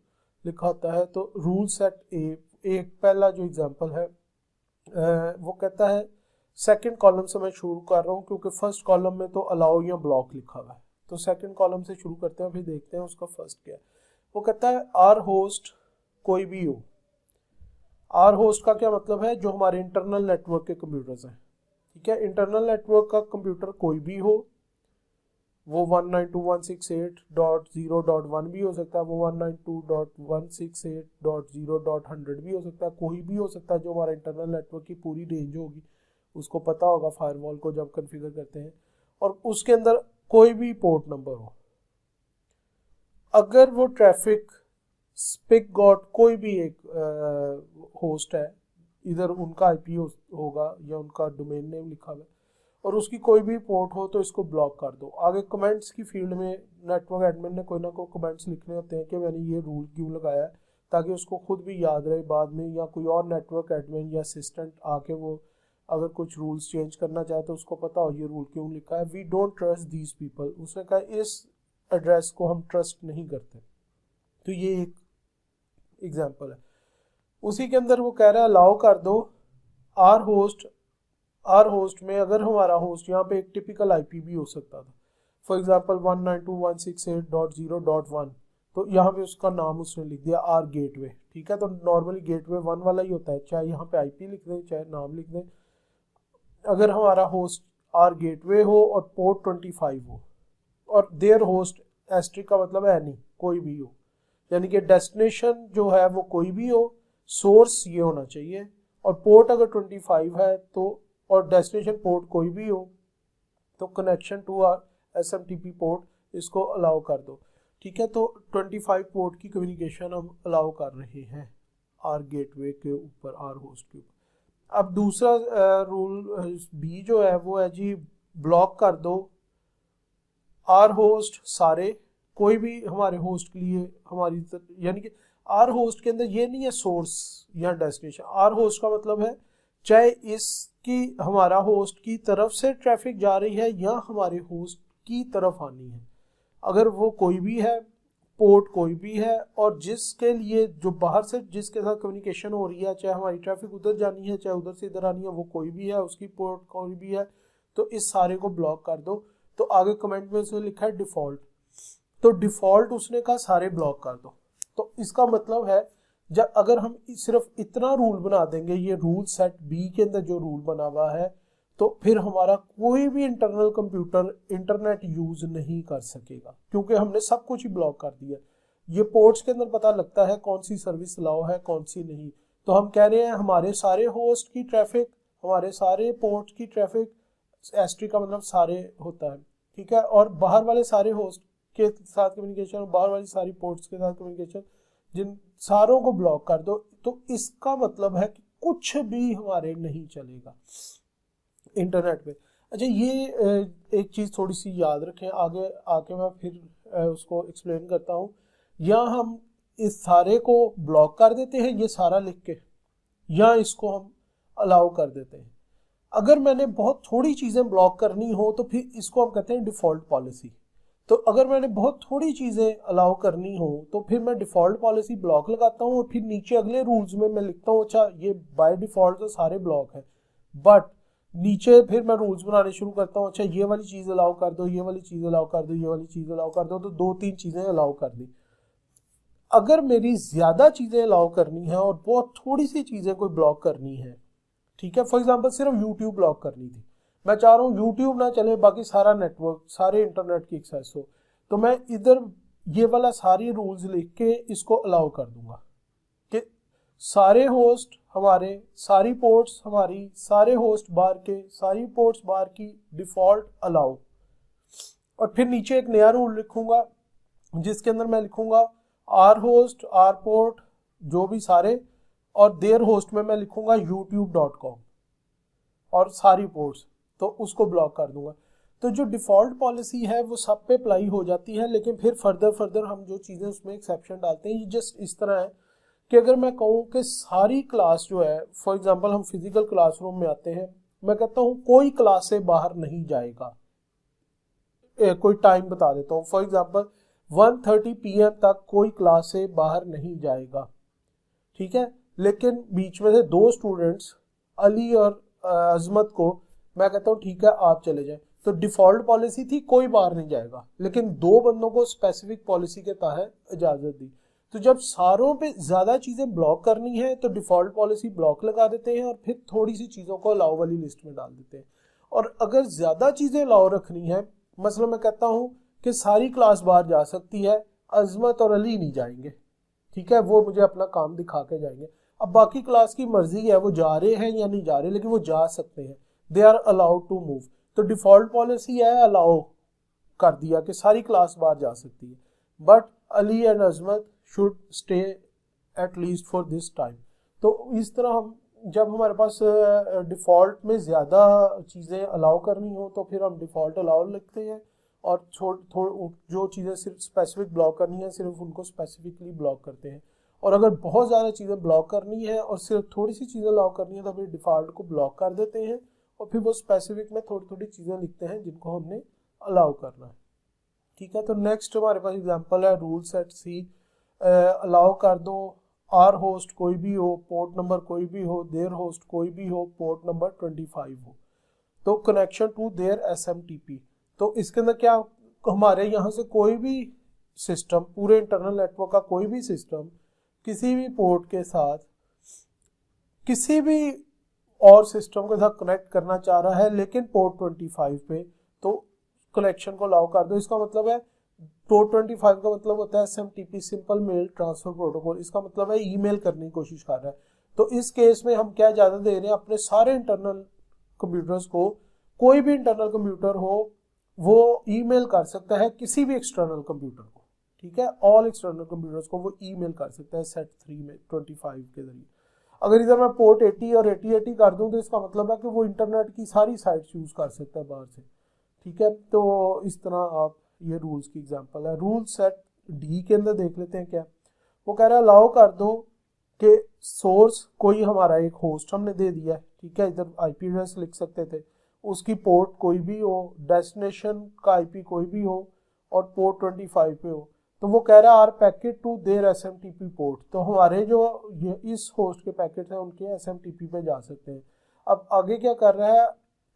लिखा होता है। तो रूल सेट एक पहला जो एग्जांपल है वो कहता है, सेकंड कॉलम से मैं शुरू कर रहा हूँ क्योंकि फर्स्ट कॉलम में तो अलाउ या ब्लॉक लिखा हुआ है, तो सेकंड कॉलम से शुरू करते हैं, फिर देखते हैं उसका फर्स्ट क्या है। वो कहता है आर होस्ट कोई भी हो। आर होस्ट का क्या मतलब है, जो हमारे इंटरनल नेटवर्क के कंप्यूटर्स हैं। ठीक है, इंटरनल नेटवर्क का कंप्यूटर कोई भी हो, वो 192.168.0.1 भी हो सकता है, वो 192.168.0.100 भी हो सकता है, कोई भी हो सकता है। जो हमारा इंटरनल नेटवर्क की पूरी रेंज होगी उसको पता होगा फायरवॉल को जब कॉन्फ़िगर करते हैं, और उसके अंदर कोई भी पोर्ट नंबर हो। अगर वो ट्रैफिक स्पिक गॉट कोई भी एक होस्ट है, इधर उनका आईपी होगा या उनका डोमेन नेम लिखा हुआ है, और उसकी कोई भी पोर्ट हो तो इसको ब्लॉक कर दो। आगे कमेंट्स की फील्ड में नेटवर्क एडमिन ने कोई ना कोई कमेंट्स लिखने होते हैं कि मैंने ये रूल क्यों लगाया है, ताकि उसको खुद भी याद रहे बाद में, या कोई और नेटवर्क एडमिन या असिस्टेंट आके वो अगर कुछ रूल्स चेंज करना चाहे तो उसको पता हो ये रूल क्यों लिखा है। We don't trust these people, उसने कहा इस एड्रेस को हम ट्रस्ट नहीं करते। तो ये एक एग्जाम्पल है। उसी के अंदर वो कह रहा है अलाउ कर दो आर होस्ट में, अगर हमारा होस्ट यहाँ पे एक टिपिकल आईपी भी हो सकता था, फॉर एग्जांपल 192.168.0.1, तो यहाँ पे उसका नाम उसने लिख दिया आर गेटवे। ठीक है, तो नॉर्मली गेटवे 1 वाला ही होता है, चाहे यहाँ पे आईपी लिख दें चाहे नाम लिख दें। अगर हमारा होस्ट आर गेटवे हो और पोर्ट 25 हो और देयर होस्ट एस्ट्रिक का मतलब है नहीं, कोई भी हो, यानी कि डेस्टिनेशन जो है वो कोई भी हो, सोर्स ये होना चाहिए, और पोर्ट अगर 25 है तो, और डेस्टिनेशन पोर्ट कोई भी हो, तो कनेक्शन टू SMTP पोर्ट इसको अलाउ कर दो। ठीक है, तो 25 पोर्ट की कम्युनिकेशन हम अलाउ कर रहे हैं आर गेटवे के ऊपर, आर होस्ट के ऊपर। अब दूसरा रूल बी जो है वो है जी, ब्लॉक कर दो आर होस्ट सारे, कोई भी हमारे होस्ट के लिए हमारी, यानी कि आर होस्ट के अंदर ये नहीं है सोर्स या डेस्टिनेशन। आर होस्ट का मतलब है चाहे इसकी हमारा होस्ट की तरफ से ट्रैफिक जा रही है या हमारे होस्ट की तरफ आनी है, अगर वो कोई भी है, पोर्ट कोई भी है, और जिसके लिए जो बाहर से जिसके साथ कम्युनिकेशन हो रही है, चाहे हमारी ट्रैफिक उधर जानी है चाहे उधर से इधर आनी है, वो कोई भी है, उसकी पोर्ट कोई भी है, तो इस सारे को ब्लॉक कर दो। तो आगे कमेंट में उसने लिखा है डिफॉल्ट, तो डिफॉल्ट उसने कहा सारे ब्लॉक कर दो। तो इसका मतलब है जब अगर हम सिर्फ इतना रूल बना देंगे, ये रूल सेट बी के अंदर जो रूल बना हुआ है, तो फिर हमारा कोई भी इंटरनल कंप्यूटर इंटरनेट यूज नहीं कर सकेगा, क्योंकि हमने सब कुछ ही ब्लॉक कर दिया। ये पोर्ट्स के अंदर पता लगता है कौन सी सर्विस अलाउ है कौन सी नहीं। तो हम कह रहे हैं हमारे सारे होस्ट की ट्रैफिक, हमारे सारे पोर्ट की ट्रैफिक, एसटी का मतलब सारे होता है, ठीक है, और बाहर वाले सारे होस्ट के साथ कम्युनिकेशन, बाहर वाली सारी पोर्ट्स के साथ कम्युनिकेशन, जिन सारों को ब्लॉक कर दो। तो इसका मतलब है कि कुछ भी हमारे नहीं चलेगा इंटरनेट पे। अच्छा, ये एक चीज़ थोड़ी सी याद रखें, आगे आके मैं फिर उसको एक्सप्लेन करता हूँ। या हम इस सारे को ब्लॉक कर देते हैं ये सारा लिख के, या इसको हम अलाउ कर देते हैं। अगर मैंने बहुत थोड़ी चीज़ें ब्लॉक करनी हो तो फिर इसको हम कहते हैं डिफ़ॉल्ट पॉलिसी। तो अगर मैंने बहुत थोड़ी चीज़ें अलाउ करनी हो तो फिर मैं डिफ़ॉल्ट पॉलिसी ब्लॉक लगाता हूँ, और फिर नीचे अगले रूल्स में मैं लिखता हूँ अच्छा ये बाय डिफ़ॉल्ट तो सारे ब्लॉक हैं, बट नीचे फिर मैं रूल्स बनाने शुरू करता हूँ, अच्छा ये वाली चीज़ अलाउ कर दो, ये वाली चीज़ अलाउ कर दो, ये वाली चीज़ अलाउ कर दो, तो 2-3 चीज़ें अलाउ कर दी। अगर मेरी ज़्यादा चीज़ें अलाउ करनी है और बहुत थोड़ी सी चीज़ें कोई ब्लॉक करनी है, ठीक है, फॉर एग्जांपल सिर्फ यूट्यूब ब्लॉक करनी थी, मैं चाह रहा हूँ यूट्यूब ना चले, बाकी सारा नेटवर्क सारे इंटरनेट की एक्सेस हो, तो मैं इधर ये वाला सारी रूल्स लिख के इसको अलाउ कर दूंगा कि सारे होस्ट हमारे, सारी पोर्ट्स हमारी, सारे होस्ट बार के, सारी पोर्ट्स बार की डिफॉल्ट अलाउ। और फिर नीचे एक नया रूल लिखूंगा जिसके अंदर मैं लिखूंगा आर होस्ट, आर पोर्ट, जो भी सारे, और देयर होस्ट में मैं लिखूंगा youtube.com और सारी पोर्ट्स, तो उसको ब्लॉक कर दूंगा। तो जो डिफ़ॉल्ट पॉलिसी है वो सब पे अप्लाई हो जाती है, लेकिन फिर फर्दर हम जो चीज़ें उसमें एक्सेप्शन डालते हैं, ये जस्ट इस तरह है कि अगर मैं कहूँ कि सारी क्लास जो है, फॉर एग्जांपल हम फिजिकल क्लासरूम में आते हैं, मैं कहता हूँ कोई क्लास से बाहर नहीं जाएगा, कोई टाइम बता देता हूँ, फॉर एग्जांपल 1:30 PM तक कोई क्लास से बाहर नहीं जाएगा, ठीक है, लेकिन बीच में से 2 स्टूडेंट्स अली और अजमत को मैं कहता हूँ ठीक है आप चले जाएं, तो डिफॉल्ट पॉलिसी थी कोई बाहर नहीं जाएगा, लेकिन 2 बंदों को स्पेसिफिक पॉलिसी के तहत इजाजत दी। तो जब सारों पे ज्यादा चीजें ब्लॉक करनी है तो डिफॉल्ट पॉलिसी ब्लॉक लगा देते हैं और फिर थोड़ी सी चीजों को अलाउ वाली लिस्ट में डाल देते हैं। और अगर ज्यादा चीजें अलाउ रखनी है, मतलब मैं कहता हूँ कि सारी क्लास बाहर जा सकती है, अजमत और अली नहीं जाएंगे, ठीक है, वो मुझे अपना काम दिखा के जाएंगे, अब बाकी क्लास की मर्जी है वो जा रहे हैं या नहीं जा रहे, लेकिन वो जा सकते हैं, they are allowed to move. तो डिफॉल्ट पॉलिसी है अलाउ कर दिया कि सारी क्लास बाहर जा सकती है, but Ali and Azmat should stay at least for this time. तो इस तरह हम जब हमारे पास डिफॉल्ट में ज़्यादा चीज़ें अलाउ करनी हो तो फिर हम डिफॉल्ट अलाउ लिखते हैं, और जो चीज़ें सिर्फ स्पेसिफिक ब्लॉक करनी है सिर्फ उनको स्पेसिफिकली ब्लॉक करते हैं। और अगर बहुत ज़्यादा चीज़ें ब्लॉक करनी है और सिर्फ थोड़ी सी चीज़ें अलाउ करनी है तो फिर डिफ़ॉल्ट को ब्लॉक कर देते हैं, और फिर वो स्पेसिफिक में थोड़ी थोड़ी चीज़ें लिखते हैं जिनको हमने अलाउ करना है, ठीक है। तो नेक्स्ट हमारे पास एग्जांपल है रूल सेट सी, अलाउ कर दो आर होस्ट कोई भी हो, पोर्ट नंबर कोई भी हो, देयर होस्ट कोई भी हो, पोर्ट नंबर 25 हो, तो कनेक्शन टू देयर SMTP। तो इसके अंदर क्या, हमारे यहाँ से कोई भी सिस्टम, पूरे इंटरनल नेटवर्क का कोई भी सिस्टम किसी भी पोर्ट के साथ किसी भी और सिस्टम के साथ कनेक्ट करना चाह रहा है लेकिन पोर्ट 25 पे, तो कनेक्शन को अलाउ कर दो। इसका मतलब है पोर्ट 25 का मतलब होता है SMTP, simple mail transfer protocol. इसका मतलब है ईमेल करने की कोशिश कर रहा है। तो इस केस में हम क्या इजाजत दे रहे हैं अपने सारे इंटरनल कंप्यूटर्स को, कोई भी इंटरनल कंप्यूटर हो वो ईमेल कर सकता है किसी भी एक्सटर्नल कंप्यूटर को, ठीक है, ऑल एक्सटर्नल कंप्यूटर्स को वो ईमेल कर सकता है सेट 3 में 25 के जरिए। अगर इधर मैं पोर्ट 80 और 8080 कर दूं तो इसका मतलब है कि वो इंटरनेट की सारी साइट्स यूज कर सकता है बाहर से, ठीक है। तो इस तरह आप, ये रूल्स की एग्जांपल है। रूल सेट डी के अंदर देख लेते हैं क्या वो कह रहा है। अलाउ कर दो कि सोर्स कोई हमारा एक होस्ट हमने दे दिया है, ठीक है, इधर आईपी एड्रेस लिख सकते थे, उसकी पोर्ट कोई भी हो, डेस्टिनेशन का आईपी कोई भी हो और पोर्ट 25 पे हो। तो वो कह रहा है are packet to their SMTP port, तो हमारे जो ये इस होस्ट के पैकेट हैं उनके एसएमटीपी पे जा सकते हैं। अब आगे क्या कर रहा है,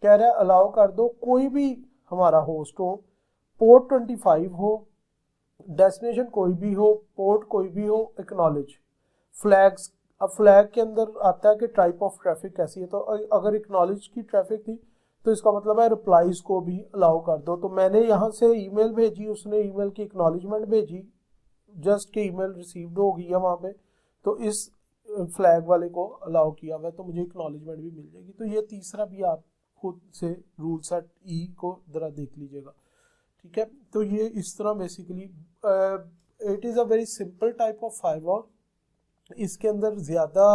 कह रहा है अलाउ कर दो कोई भी हमारा होस्ट हो, पोर्ट 25 हो, डेस्टिनेशन कोई भी हो, पोर्ट कोई भी हो, एक्नॉलेज फ्लैग्स। अब फ्लैग के अंदर आता है कि टाइप ऑफ ट्रैफिक कैसी है, तो अगर एक्नॉलेज की ट्रैफिक थी तो इसका मतलब है रिप्लाईज को भी अलाउ कर दो। तो मैंने यहाँ से ईमेल भेजी, उसने ईमेल की एक्नॉलेजमेंट भेजी, जस्ट कि ईमेल रिसीव्ड हो गई है वहाँ पे, तो इस फ्लैग वाले को अलाउ किया हुआ है तो मुझे एक्नॉलेजमेंट भी मिल जाएगी। तो ये तीसरा भी आप खुद से रूल सेट ई को जरा देख लीजिएगा, ठीक है। तो ये इस तरह basically it is a very simple type of firewall. इसके अंदर ज़्यादा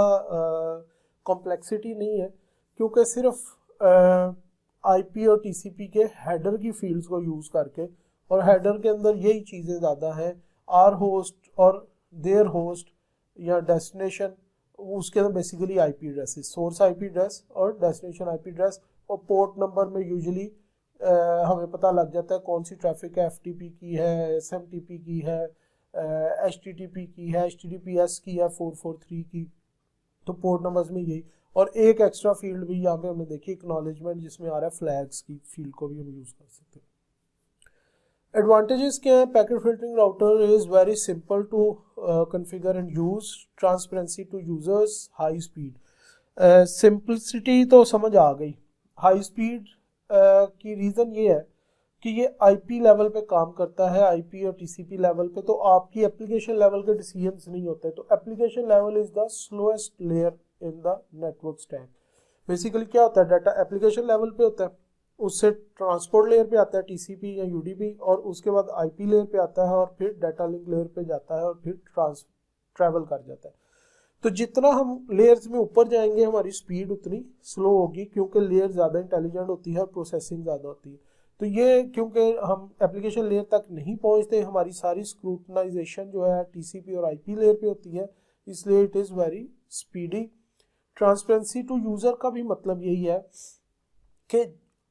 कॉम्प्लेक्सिटी नहीं है क्योंकि सिर्फ आईपी और टीसीपी के हेडर की फील्ड्स को यूज़ करके, और हेडर के अंदर यही चीज़ें ज़्यादा हैं, आर होस्ट और देयर होस्ट या डेस्टिनेशन, उसके अंदर basically IP addresses, source IP address और डेस्टिनेशन आईपी एड्रेस, और पोर्ट नंबर में यूजुअली हमें पता लग जाता है कौन सी ट्रैफिक है, एफटीपी की है, एसएमटीपी की है, एचटीटीपी की है, एचटीटीपीएस की है, 443 की। तो पोर्ट नंबर्स में यही, और एक एक्स्ट्रा फील्ड भी यहाँ पे हमने देखी एक्नॉलेजमेंट, जिसमें आ रहा है फ्लैग्स की फील्ड को भी हम यूज कर सकते हैं। एडवांटेजेस क्या है, packet filtering router is very simple to configure and use, transparency to users, high speed. Simplicity तो समझ आ गई, हाई स्पीड की रीज़न ये है कि ये आईपी लेवल पे काम करता है, आईपी और टीसीपी लेवल पे, तो आपकी एप्लीकेशन लेवल के डिसीजंस नहीं होते। तो application level is the slowest layer in the network stack. Basically क्या होता है, डाटा एप्लीकेशन लेवल पे होता है, उससे ट्रांसपोर्ट लेयर पे आता है टीसीपी या यूडीपी, और उसके बाद आईपी लेयर पे आता है और फिर डाटा लिंक लेयर पे जाता है और फिर ट्रैवल कर जाता है। तो जितना हम लेयर्स में ऊपर जाएंगे हमारी स्पीड उतनी स्लो होगी, क्योंकि लेयर ज़्यादा इंटेलिजेंट होती है और प्रोसेसिंग ज़्यादा होती है। तो ये क्योंकि हम एप्लीकेशन लेयर तक नहीं पहुंचते, हमारी सारी स्क्रूटनाइजेशन जो है टीसीपी और आईपी लेयर पे होती है, इसलिए it is very speedy. Transparency to user का भी मतलब यही है कि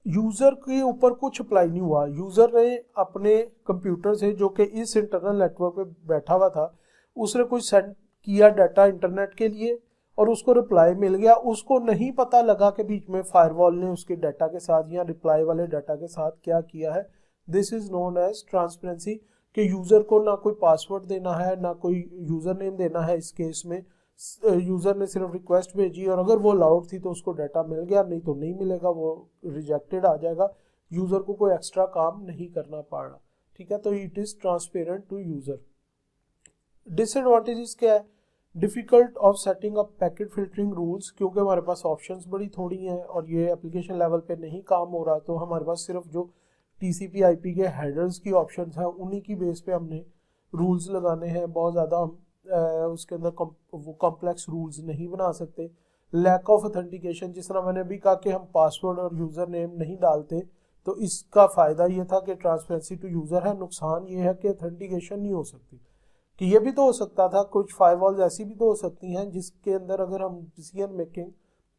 यूज़र के ऊपर कुछ अप्लाई नहीं हुआ, यूज़र ने अपने कंप्यूटर से जो कि इस इंटरनल नेटवर्क पे बैठा हुआ था, उसने कुछ सेंड किया डाटा इंटरनेट के लिए और उसको रिप्लाई मिल गया, उसको नहीं पता लगा कि बीच में फायरवॉल ने उसके डाटा के साथ या रिप्लाई वाले डाटा के साथ क्या किया है। This is known as transparency, कि यूज़र को ना कोई पासवर्ड देना है ना कोई यूज़र नेम देना है। इस केस में यूज़र ने सिर्फ रिक्वेस्ट भेजी और अगर वो अलाउड थी तो उसको डाटा मिल गया, नहीं तो नहीं मिलेगा, वो रिजेक्टेड आ जाएगा, यूज़र को कोई एक्स्ट्रा काम नहीं करना पड़ रहा, ठीक है। तो it is transparent to user. Disadvantages क्या है, difficult of setting up packet filtering rules, क्योंकि हमारे पास ऑप्शंस बड़ी थोड़ी हैं और ये एप्लीकेशन लेवल पे नहीं काम हो रहा, तो हमारे पास सिर्फ जो टीसीपी आईपी के हेडर्स की ऑप्शंस हैं उन्हीं की बेस पे हमने रूल्स लगाने हैं। बहुत ज़्यादा हम उसके अंदर वो कॉम्प्लेक्स रूल्स नहीं बना सकते। लैक ऑफ ऑथेंटिकेशन, जिस तरह मैंने अभी कहा कि हम पासवर्ड और यूज़र नेम नहीं डालते, तो इसका फ़ायदा ये था कि ट्रांसपेरेंसी टू यूज़र है, नुकसान ये है कि ऑथेंटिकेशन नहीं हो सकती। कि ये भी तो हो सकता था, कुछ फायरवॉल्स ऐसी भी तो हो सकती हैं जिसके अंदर अगर हम डिसीजन मेकिंग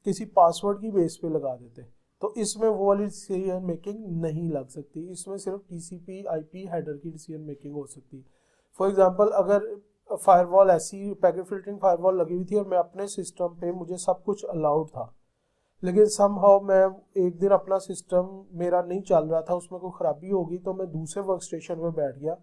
किसी पासवर्ड की बेस पे लगा देते, तो इसमें वो वाली डिसीजन मेकिंग नहीं लग सकती, इसमें सिर्फ टीसीपी आईपी हेडर की डिसीजन मेकिंग हो सकती है। फॉर एग्जांपल, अगर फायरवॉल ऐसी पैकेट फिल्टरिंग फायरवॉल लगी हुई थी और मैं अपने सिस्टम पे मुझे सब कुछ अलाउड था, लेकिन समहाउ मैं एक दिन अपना सिस्टम मेरा नहीं चल रहा था, उसमें कोई ख़राबी होगी, तो मैं दूसरे वर्क स्टेशन में बैठ गया,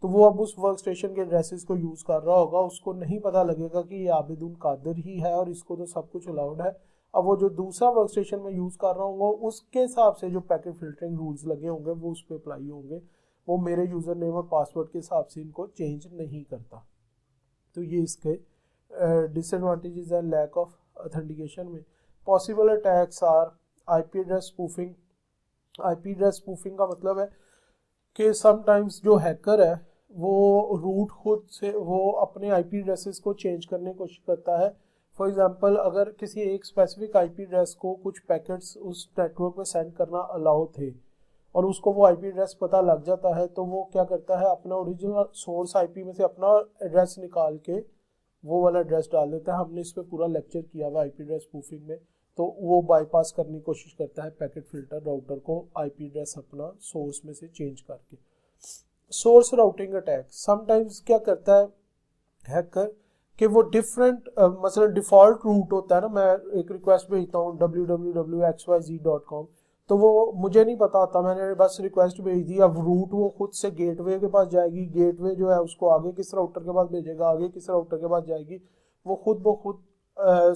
तो वो अब उस वर्क स्टेशन के एड्रेसेस को यूज़ कर रहा होगा, उसको नहीं पता लगेगा कि ये आबिदुल कादिर ही है और इसको तो सब कुछ अलाउड है। अब वो जो दूसरा वर्क स्टेशन में यूज़ कर रहा होगा उसके हिसाब से जो पैकेट फिल्टरिंग रूल्स लगे होंगे वो उस पर अप्लाई होंगे, वो मेरे यूज़र नेम और पासवर्ड के हिसाब से इनको चेंज नहीं करता। तो ये इसके डिसएडवांटेजेस है लैक ऑफ ऑथेंटिकेशन में। Possible attacks are IP address spoofing. IP address spoofing का मतलब है कि समटाइम्स जो हैकर है वो रूट खुद से वो अपने आईपी एड्रेसेस को चेंज करने की कोशिश करता है। फॉर एग्जांपल अगर किसी एक स्पेसिफिक आईपी एड्रेस को कुछ पैकेट्स उस नेटवर्क में सेंड करना अलाउ थे और उसको वो आईपी एड्रेस पता लग जाता है, तो वो क्या करता है अपना ओरिजिनल सोर्स आईपी में से अपना एड्रेस निकाल के वो वाला एड्रेस डाल देता है। हमने इस पर पूरा लेक्चर किया हुआ आईपी एड्रेस स्पूफिंग में। तो वो बाईपास करने की कोशिश करता है पैकेट फिल्टर राउटर को आईपी एड्रेस अपना सोर्स में से चेंज करके। सोर्स राउटिंग अटैक, समटाइम्स क्या करता है हैकर कि वो डिफरेंट मतलब डिफ़ॉल्ट रूट होता है ना, मैं एक रिक्वेस्ट भेजता हूँ www.xyz.com, तो वो मुझे नहीं पता होता, मैंने बस रिक्वेस्ट भेज दी। अब रूट वो खुद से गेटवे के पास जाएगी, गेटवे जो है उसको आगे किस राउटर के पास भेजेगा, आगे किस राउटर के पास जाएगी, वो खुद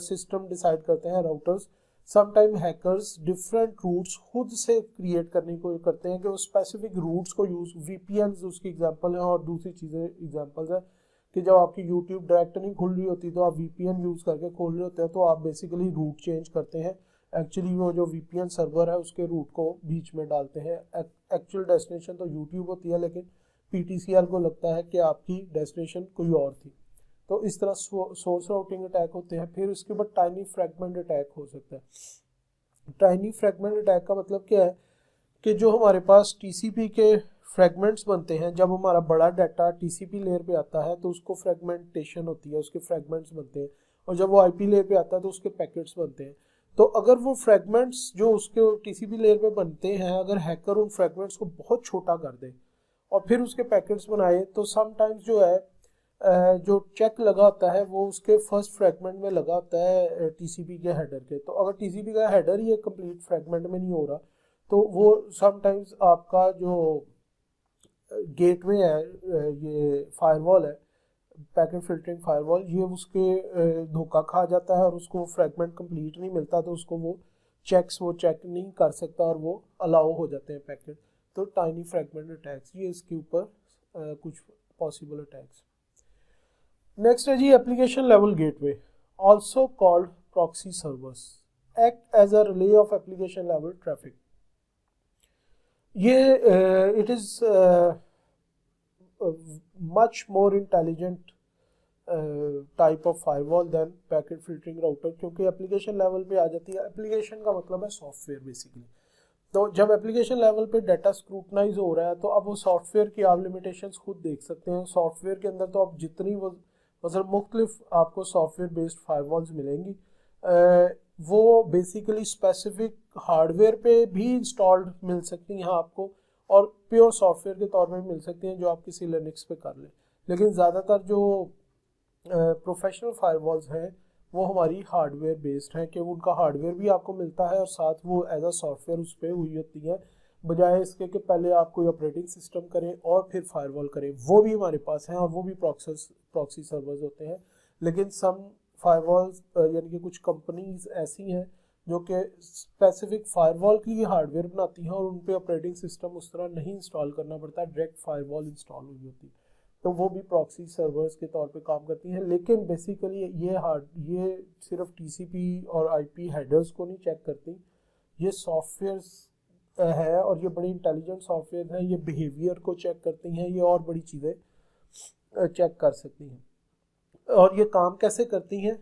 सिस्टम डिसाइड करते हैं routers. Sometime hackers different routes खुद से क्रिएट करने को करते हैं कि वो स्पेसिफिक रूट्स को यूज़, वीपीएन उसकी एग्जांपल है और दूसरी चीज़ें एग्जांपल्स है कि जब आपकी यूट्यूब डायरेक्ट नहीं खुल रही होती तो आप वीपीएन यूज़ करके खोल रहे होते हैं, तो आप बेसिकली रूट चेंज करते हैं। एक्चुअली वो जो वीपीएन सर्वर है उसके रूट को बीच में डालते हैं। एक्चुअल डेस्टिनेशन तो यूट्यूब होती है, लेकिन पीटीसीएल को लगता है कि आपकी डेस्टिनेशन कोई और थी। तो इस तरह सोर्स राउटिंग अटैक होते हैं। फिर उसके बाद टाइनी फ्रैगमेंट अटैक हो सकता है। टाइनी फ्रैगमेंट अटैक का मतलब क्या है कि जो हमारे पास टीसीपी के फ्रैगमेंट्स बनते हैं, जब हमारा बड़ा डाटा टीसीपी लेयर पे आता है तो उसको फ्रैगमेंटेशन होती है, उसके फ्रैगमेंट्स बनते हैं, और जब वो आईपी लेयर पे आता है तो उसके पैकेट्स बनते हैं। तो अगर वो फ्रैगमेंट्स जो उसके टीसीपी लेयर पे बनते हैं, अगर हैकर उन फ्रैगमेंट्स को बहुत छोटा कर दे और फिर उसके पैकेट्स बनाए, तो समटाइम्स जो है जो चेक लगा होता है वो उसके फर्स्ट फ्रैगमेंट में लगा होता है टीसीपी के हेडर के। तो अगर टीसीपी का हेडर ही एक कंप्लीट फ्रैगमेंट में नहीं हो रहा, तो वो समटाइम्स आपका जो गेटवे है, ये फायरवॉल है, पैकेट फिल्टरिंग फायरवॉल, ये उसके धोखा खा जाता है और उसको फ्रैगमेंट कंप्लीट नहीं मिलता, तो उसको वो चेक नहीं कर सकता और वो अलाउ हो जाते हैं पैकेट। तो टाइनी फ्रैगमेंट अटैक्स, ये इसके ऊपर कुछ पॉसिबल अटैक्स। नेक्स्ट है जी application level gateway, also called proxy servers, act as a relay of application level traffic. ये it is much more intelligent type of firewall than packet filtering router, क्योंकि application level पे आ जाती है। Application का मतलब है सॉफ्टवेयर बेसिकली। तो जब एप्लीकेशन लेवल पे डाटा स्क्रूटनाइज हो रहा है तो अब वो सॉफ्टवेयर की आप लिमिटेशंस खुद देख सकते हैं। सॉफ्टवेयर के अंदर तो आप जितनी मतलब मुख्तलिफ आपको सॉफ्टवेयर बेस्ड फायरवॉल्स मिलेंगी, वो बेसिकली स्पेसिफिक हार्डवेयर पे भी इंस्टॉल्ड मिल सकती हैं आपको, और प्योर सॉफ्टवेयर के तौर में मिल सकती हैं जो आप किसी लिनक्स पे कर लें। लेकिन ज़्यादातर जो प्रोफेशनल फायरवॉल्स हैं वो हमारी हार्डवेयर बेस्ड हैं, कि उनका हार्डवेयर भी आपको मिलता है और साथ वो एज अ सॉफ्टवेयर उस पर हुई होती है, बजाय इसके कि पहले आप कोई ऑपरेटिंग सिस्टम करें और फिर फायरवॉल करें। वो भी हमारे पास हैं और वो भी प्रॉक्सी सर्वर्स होते हैं। लेकिन सम फायरवॉल्स यानी कि कुछ कंपनीज ऐसी हैं जो कि स्पेसिफिक फायरवॉल की हार्डवेयर बनाती हैं और उन पे ऑपरेटिंग सिस्टम उस तरह नहीं इंस्टॉल करना पड़ता, डायरेक्ट फायरवॉल इंस्टॉल हुई होती है, तो वो भी प्रॉक्सी सर्वर्स के तौर पे काम करती हैं। लेकिन बेसिकली ये सिर्फ टीसीपी और आईपी हेडर्स को नहीं चेक करती, ये सॉफ्टवेयर है और ये बड़ी इंटेलिजेंट सॉफ्टवेयर है, ये बिहेवियर को चेक करती हैं, ये और बड़ी चीज़ें चेक कर सकती हैं। और ये काम कैसे करती हैं?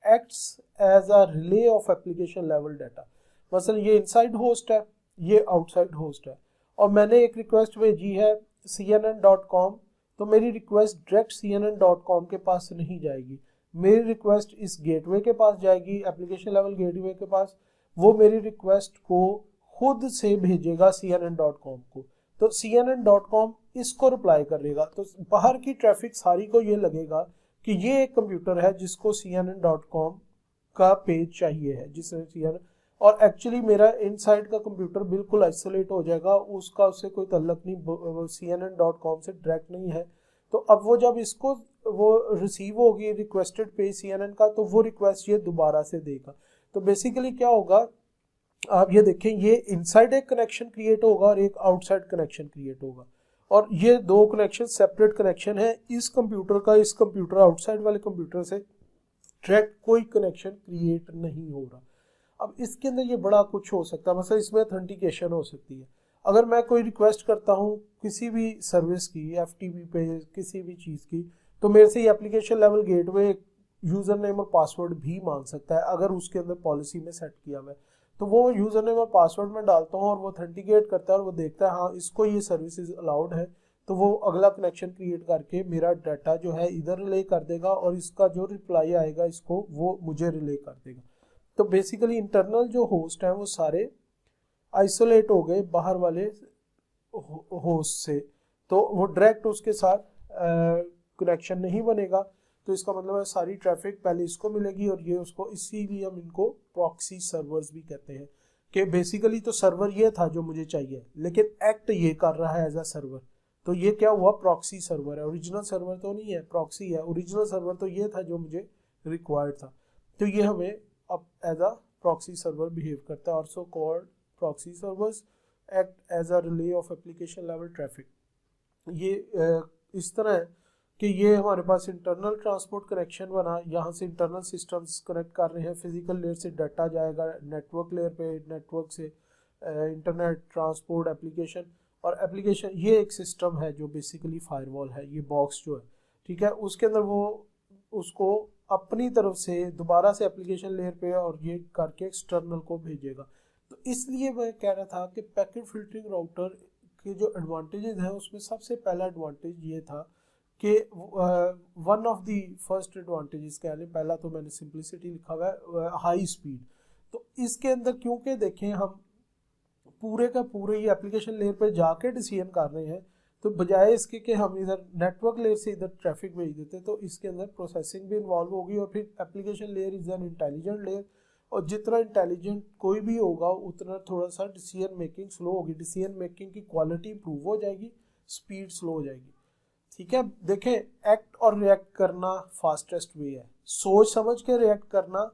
Acts as a relay of application level data. मसलन ये इनसाइड होस्ट है, ये आउटसाइड होस्ट है, और मैंने एक रिक्वेस्ट भेजी है cnn.com, तो मेरी रिक्वेस्ट डायरेक्ट cnn.com के पास नहीं जाएगी, मेरी रिक्वेस्ट इस गेटवे के पास जाएगी, एप्लीकेशन लेवल गेटवे के पास। वो मेरी रिक्वेस्ट को खुद से भेजेगा cnn.com को, तो cnn.com इसको रिप्लाई करेगा। तो बाहर की ट्रैफिक सारी को ये लगेगा कि ये एक कंप्यूटर है जिसको cnn.com का पेज चाहिए है, जिसने CNN, और एक्चुअली मेरा इनसाइड का कंप्यूटर बिल्कुल आइसोलेट हो जाएगा, उसका उससे कोई तल्लक नहीं, cnn.com से डायरेक्ट नहीं है। तो अब वो जब इसको वो रिसीव होगी रिक्वेस्टेड पेज CNN का, तो वो रिक्वेस्ट ये दोबारा से देगा। तो बेसिकली क्या होगा, आप ये देखें, ये इनसाइड एक कनेक्शन क्रिएट होगा और एक आउटसाइड कनेक्शन क्रिएट होगा, और ये दो कनेक्शन सेपरेट कनेक्शन है। इस कंप्यूटर का इस कंप्यूटर आउटसाइड वाले कंप्यूटर से डायरेक्ट कोई कनेक्शन क्रिएट नहीं हो रहा। अब इसके अंदर ये बड़ा कुछ हो सकता है, मतलब इसमें ऑथेंटिकेशन हो सकती है। अगर मैं कोई रिक्वेस्ट करता हूँ किसी भी सर्विस की, एफटीपी पे किसी भी चीज़ की, तो मेरे से ये application level gateway user name और पासवर्ड भी मांग सकता है अगर उसके अंदर पॉलिसी में सेट किया हुआ है। तो वो यूज़र नेम और पासवर्ड में डालता हूँ और वो ऑथेंटिकेट करता है और वो देखता है हाँ इसको ये सर्विसेज अलाउड है, तो वो अगला कनेक्शन क्रिएट करके मेरा डाटा जो है इधर रिले कर देगा और इसका जो रिप्लाई आएगा इसको वो मुझे रिले कर देगा। तो बेसिकली इंटरनल जो होस्ट हैं वो सारे आइसोलेट हो गए बाहर वाले होस्ट से, तो वो डायरेक्ट उसके साथ कनेक्शन नहीं बनेगा। तो इसका मतलब है सारी ट्रैफिक पहले इसको मिलेगी और ये उसको, इसीलिए हम इनको प्रॉक्सी सर्वर्स भी कहते हैं कि बेसिकली तो सर्वर ये था जो मुझे चाहिए लेकिन एक्ट ये कर रहा है एज अ सर्वर, तो ये क्या हुआ, प्रॉक्सी सर्वर है। ओरिजिनल सर्वर तो नहीं है, प्रॉक्सी है। ओरिजिनल सर्वर तो ये था जो मुझे रिक्वायर्ड था, तो ये हमें अब as a proxy server behave करता है। Also called proxy servers act as a relay of application level traffic. ये इस तरह है कि ये हमारे पास इंटरनल ट्रांसपोर्ट कनेक्शन बना, यहाँ से इंटरनल सिस्टम्स कनेक्ट कर रहे हैं, फिजिकल लेयर से डाटा जाएगा नेटवर्क लेयर पे, नेटवर्क से इंटरनेट ट्रांसपोर्ट एप्लीकेशन, और एप्लीकेशन ये एक सिस्टम है जो बेसिकली फायरवॉल है, ये बॉक्स जो है, ठीक है, उसके अंदर वो उसको अपनी तरफ से दोबारा से एप्लीकेशन लेयर पे और ये करके एक्सटर्नल को भेजेगा। तो इसलिए मैं कह रहा था कि पैकेट फिल्टरिंग राउटर के जो एडवांटेजेस हैं उसमें सबसे पहला एडवांटेज ये था कि one of the first advantages कह लें, पहला तो मैंने सिंप्लिसिटी लिखा हुआ है, हाई स्पीड। तो इसके अंदर क्योंकि देखें हम पूरे का पूरे ये एप्लीकेशन लेयर पे जाके डिसीजन कर रहे हैं, तो बजाय इसके कि हम इधर नेटवर्क लेयर से इधर ट्रैफिक भेज देते, तो इसके अंदर प्रोसेसिंग भी इन्वॉल्व होगी और फिर application layer is an intelligent layer, और जितना इंटेलिजेंट कोई भी होगा उतना थोड़ा सा डिसीजन मेकिंग स्लो होगी, डिसीजन मेकिंग की क्वालिटी इंप्रूव हो जाएगी, स्पीड स्लो हो जाएगी। ठीक है, देखें एक्ट और रिएक्ट करना फास्टेस्ट वे है, सोच समझ के रिएक्ट करना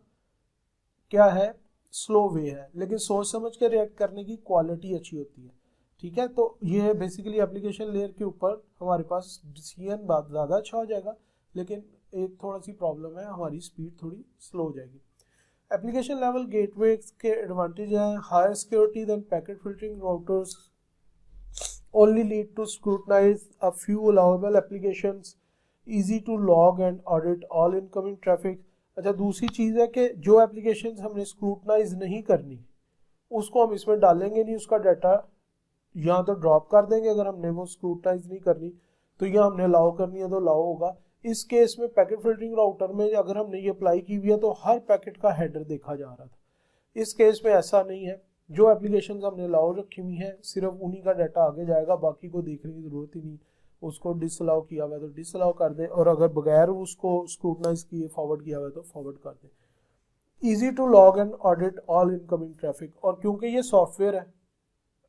क्या है, स्लो वे है, लेकिन सोच समझ के रिएक्ट करने की क्वालिटी अच्छी होती है। ठीक है, तो ये बेसिकली एप्लीकेशन लेयर के ऊपर हमारे पास डिसीजन बहुत ज़्यादा अच्छा हो जाएगा, लेकिन एक थोड़ा सी प्रॉब्लम है, हमारी स्पीड थोड़ी स्लो हो जाएगी। एप्लीकेशन लेवल गेटवे के एडवांटेज हैं, higher security than packet filtering routers, only lead to scrutinize a few allowable applications, easy to log and audit all incoming traffic। अच्छा, दूसरी चीज़ है कि जो एप्लीकेशंस हमने स्क्रूटनाइज नहीं करनी उसको हम इसमें डालेंगे नहीं, उसका डाटा या तो ड्रॉप कर देंगे अगर हमने वो स्क्रूटनाइज नहीं करनी, तो या हमने अलाउ करनी है तो अलाउ होगा। इस केस में पैकेट फिल्टरिंग राउटर में अगर हमने ये अप्लाई की हुई है तो हर पैकेट का हेडर देखा जा रहा था, इस केस में ऐसा नहीं है। जो एप्लीकेशन हमने अलाउ रखी हुई है सिर्फ उन्हीं का डाटा आगे जाएगा, बाकी को देखने की जरूरत ही नहीं। उसको डिसअलाउ किया हुआ है तो डिसअलाउ कर दे, और अगर बगैर उसको स्क्रूटनाइज किए फॉरवर्ड किया हुआ है तो फॉरवर्ड कर दे। Easy to log and audit all incoming traffic, और क्योंकि ये सॉफ्टवेयर है,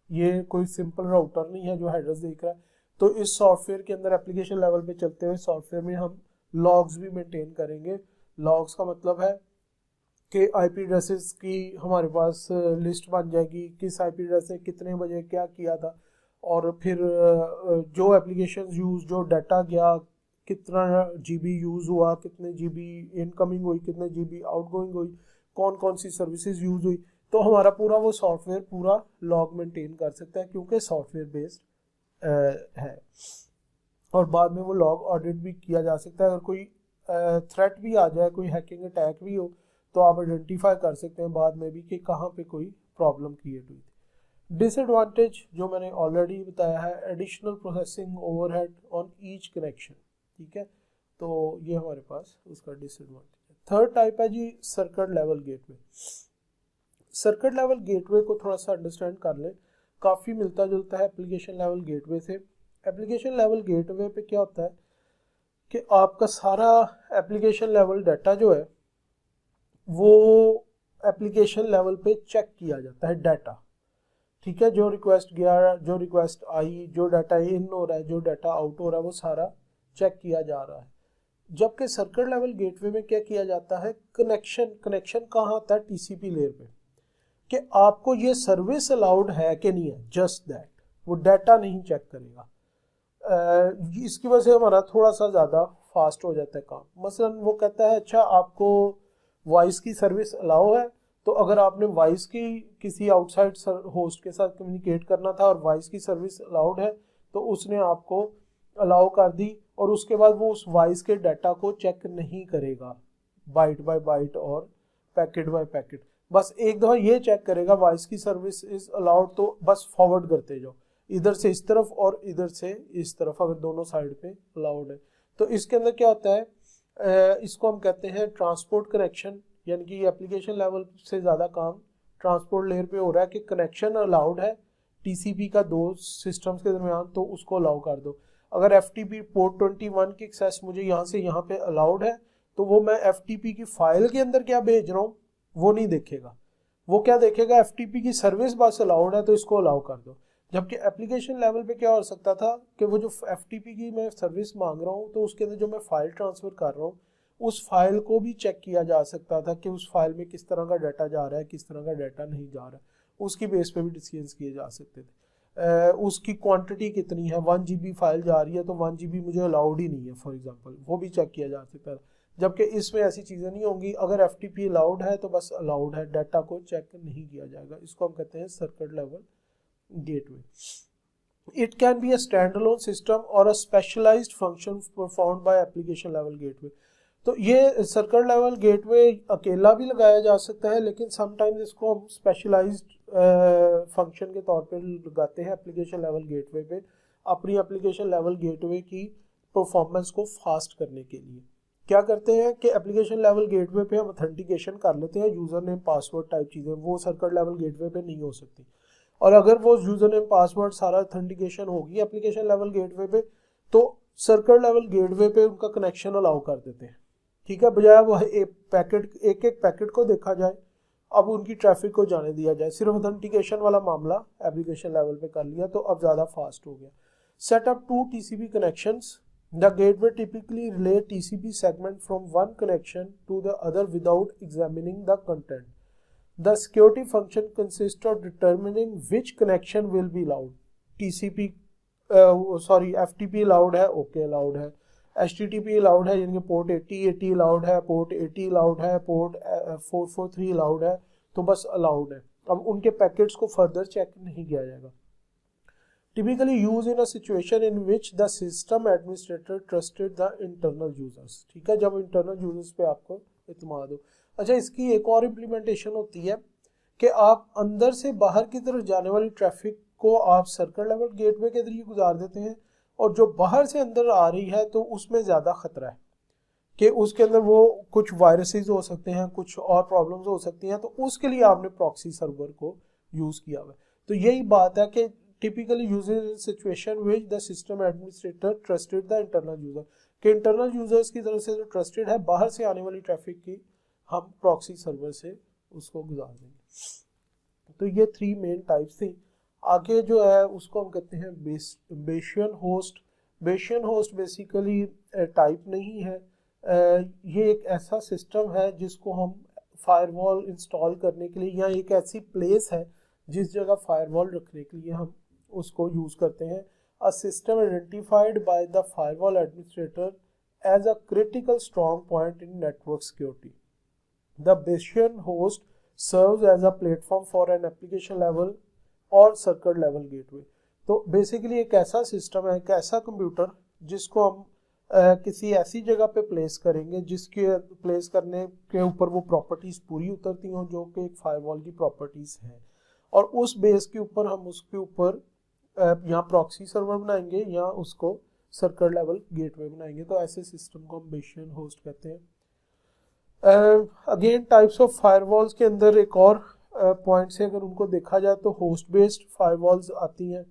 ये कोई सिंपल राउटर नहीं है जो हेडर्स देख रहा है, तो इस सॉफ्टवेयर के अंदर एप्लीकेशन लेवल पे चलते हुए सॉफ्टवेयर में हम लॉग्स भी मेंटेन करेंगे। लॉग्स का मतलब है कि आईपी एड्रेसेस की हमारे पास लिस्ट बन जाएगी, किस आईपी एड्रेस से कितने बजे क्या किया था, और फिर जो एप्लीकेशन यूज, जो डाटा गया, कितना जीबी यूज़ हुआ, कितने जीबी इनकमिंग हुई, कितने जीबी आउटगोइंग हुई, कौन कौन सी सर्विसेज यूज हुई, तो हमारा पूरा वो सॉफ्टवेयर पूरा लॉग मेंटेन कर सकता है क्योंकि सॉफ्टवेयर बेस्ड है। और बाद में वो लॉग ऑडिट भी किया जा सकता है। अगर कोई थ्रेट भी आ जाए, कोई हैकिंग अटैक भी हो, तो आप आइडेंटिफाई कर सकते हैं बाद में भी कि कहाँ पे कोई प्रॉब्लम क्रिएट हुई थी। डिसएडवांटेज जो मैंने ऑलरेडी बताया है, additional processing overhead on each connection. ठीक है, तो ये हमारे पास उसका डिसएडवांटेज है। थर्ड टाइप है जी circuit level gateway. Circuit level gateway को थोड़ा सा अंडरस्टैंड कर लें, काफ़ी मिलता जुलता है एप्लीकेशन लेवल गेटवे से। एप्लीकेशन लेवल गेटवे पे क्या होता है कि आपका सारा एप्लीकेशन लेवल डाटा जो है वो एप्लीकेशन लेवल पे चेक किया जाता है डाटा। ठीक है, जो रिक्वेस्ट गया, जो रिक्वेस्ट आई, जो डाटा इन हो रहा है, जो डाटा आउट हो रहा है, वो सारा चेक किया जा रहा है। जबकि सर्किट लेवल गेटवे में क्या किया जाता है, कनेक्शन कहाँ होता है, टीसीपी लेयर पे, कि आपको ये सर्विस अलाउड है कि नहीं है, जस्ट दैट, वो डाटा नहीं चेक करेगा। इसकी वजह से हमारा थोड़ा सा ज़्यादा फास्ट हो जाता है काम। मसलन वो कहता है अच्छा आपको वॉइस की सर्विस अलाउ है, तो अगर आपने वॉइस की किसी आउटसाइड होस्ट के साथ कम्युनिकेट करना था और वॉइस की सर्विस अलाउड है तो उसने आपको अलाउ कर दी, और उसके बाद वो उस वॉइस के डाटा को चेक नहीं करेगा बाइट बाय बाइट और पैकेट बाय पैकेट, बस एक दफ़ा ये चेक करेगा वॉइस की सर्विस इज अलाउड, तो बस फॉरवर्ड करते जाओ इधर से इस तरफ और इधर से इस तरफ, अगर दोनों साइड पे अलाउड है। तो इसके अंदर क्या होता है, इसको हम कहते हैं ट्रांसपोर्ट कनेक्शन, यानी कि एप्लीकेशन लेवल से ज़्यादा काम ट्रांसपोर्ट लेयर पे हो रहा है कि कनेक्शन अलाउड है टीसीपी का दो सिस्टम्स के दरमियान, तो उसको अलाउ कर दो। अगर एफटीपी पोर्ट 21 की एक्सेस मुझे यहाँ से यहाँ पे अलाउड है, तो वो मैं एफटीपी की फाइल के अंदर क्या भेज रहा हूँ वो नहीं देखेगा, वो क्या देखेगा एफटीपी की सर्विस बस अलाउड है तो इसको अलाउ कर दो। जबकि एप्लीकेशन लेवल पे क्या हो सकता था कि वो जो एफटीपी की मैं सर्विस मांग रहा हूँ तो उसके अंदर जो मैं फाइल ट्रांसफर कर रहा हूँ उस फाइल को भी चेक किया जा सकता था कि उस फाइल में किस तरह का डाटा जा रहा है, किस तरह का डाटा नहीं जा रहा है, उसकी बेस पे भी डिसीजंस किए जा सकते थे। उसकी क्वांटिटी कितनी है, 1 GB फाइल जा रही है तो 1 GB मुझे अलाउड ही नहीं है फॉर एग्जांपल, वो भी चेक किया जा सकता है। जबकि इसमें ऐसी चीज़ें नहीं होंगी, अगर एफटीपी अलाउड है तो बस अलाउड है, डाटा को चेक नहीं किया जाएगा। इसको हम कहते हैं circuit level gateway. It can be a standalone system or a specialized function performed by application level gateway। तो ये सर्किट लेवल गेटवे अकेला भी लगाया जा सकता है, लेकिन समटाइम्स इसको हम स्पेशलाइज्ड फंक्शन के तौर पे लगाते हैं एप्लीकेशन लेवल गेटवे पे, अपनी एप्लीकेशन लेवल गेटवे की परफॉर्मेंस को फास्ट करने के लिए। क्या करते हैं कि एप्लीकेशन लेवल गेटवे पे हम ऑथेंटिकेशन कर लेते हैं, यूज़र नेम पासवर्ड टाइप चीज़ें, वो सर्किट लेवल गेटवे पे नहीं हो सकती। और अगर वो यूजर नेम पासवर्ड सारा ऑथेंटिकेशन होगी एप्लीकेशन लेवल गेटवे पे, तो सर्किट लेवल गेटवे पे उनका कनेक्शन अलाउ कर देते हैं, ठीक है, बजाय वो एक पैकेट को देखा जाए, अब उनकी ट्रैफिक को जाने दिया जाए, सिर्फ ऑथेंटिकेशन वाला मामला एप्लीकेशन लेवल पे कर लिया तो अब ज़्यादा फास्ट हो गया। Setup 2 TCP connections. The gateway typically relay TCP segment from one connection to the other without examining the content. The security function consists of determining which connection will be allowed. TCP FTP allowed है, OK allowed है, HTTP allowed है, यानी कि port 80 allowed है, port 80 allowed है, port 443 allowed है, तो बस allowed है। अब उनके पैकेट्स को फर्दर चेक नहीं किया जाएगा। Typically used in a situation in which the system administrator trusted the internal users। ठीक है, जब internal users पे आपको इत्मीनान हो। अच्छा, इसकी एक और इम्प्लीमेंटेशन होती है कि आप अंदर से बाहर की तरफ जाने वाली ट्रैफिक को आप सर्किट लेवल गेटवे के जरिए गुजार देते हैं, और जो बाहर से अंदर आ रही है तो उसमें ज़्यादा खतरा है कि उसके अंदर वो कुछ वायरसेस हो सकते हैं, कुछ और प्रॉब्लम्स हो सकती हैं, तो उसके लिए आपने प्रॉक्सी सर्वर को यूज़ किया हुआ है। तो यही बात है कि typically uses in situation which the system administrator trusted the internal user, कि इंटरनल यूजर्स की तरफ से जो ट्रस्टेड है, बाहर से आने वाली ट्रैफिक की हम प्रॉक्सी सर्वर से उसको गुजार देंगे। तो ये 3 मेन टाइप्स थी। आगे जो है उसको हम कहते हैं बेशियन होस्ट। बेशियन होस्ट बेसिकली टाइप नहीं है, ये एक ऐसा सिस्टम है जिसको हम फायरवॉल इंस्टॉल करने के लिए, या एक ऐसी प्लेस है जिस जगह फायरवॉल रखने के लिए हम उसको यूज करते हैं। A system identified by the firewall administrator as a critical strong point in network security. The bastion host serves as a platform for an application level और सर्किट लेवल गेटवे। तो basically एक ऐसा system है, एक ऐसा computer जिसको हम किसी ऐसी जगह पे प्लेस करेंगे जिसके प्लेस करने के ऊपर वो प्रॉपर्टीज पूरी उतरती हों जो कि एक फायरवॉल की प्रॉपर्टीज हैं, और उस बेस के ऊपर हम उसके ऊपर यहाँ प्रॉक्सी सर्वर बनाएंगे या उसको सर्किट लेवल गेटवे बनाएंगे। तो ऐसे सिस्टम को हम बेशियन होस्ट कहते हैं। अगेन टाइप्स ऑफ फायरवॉल्स के अंदर एक और पॉइंट से अगर उनको देखा जाए तो होस्ट बेस्ड फायरवॉल्स आती हैं।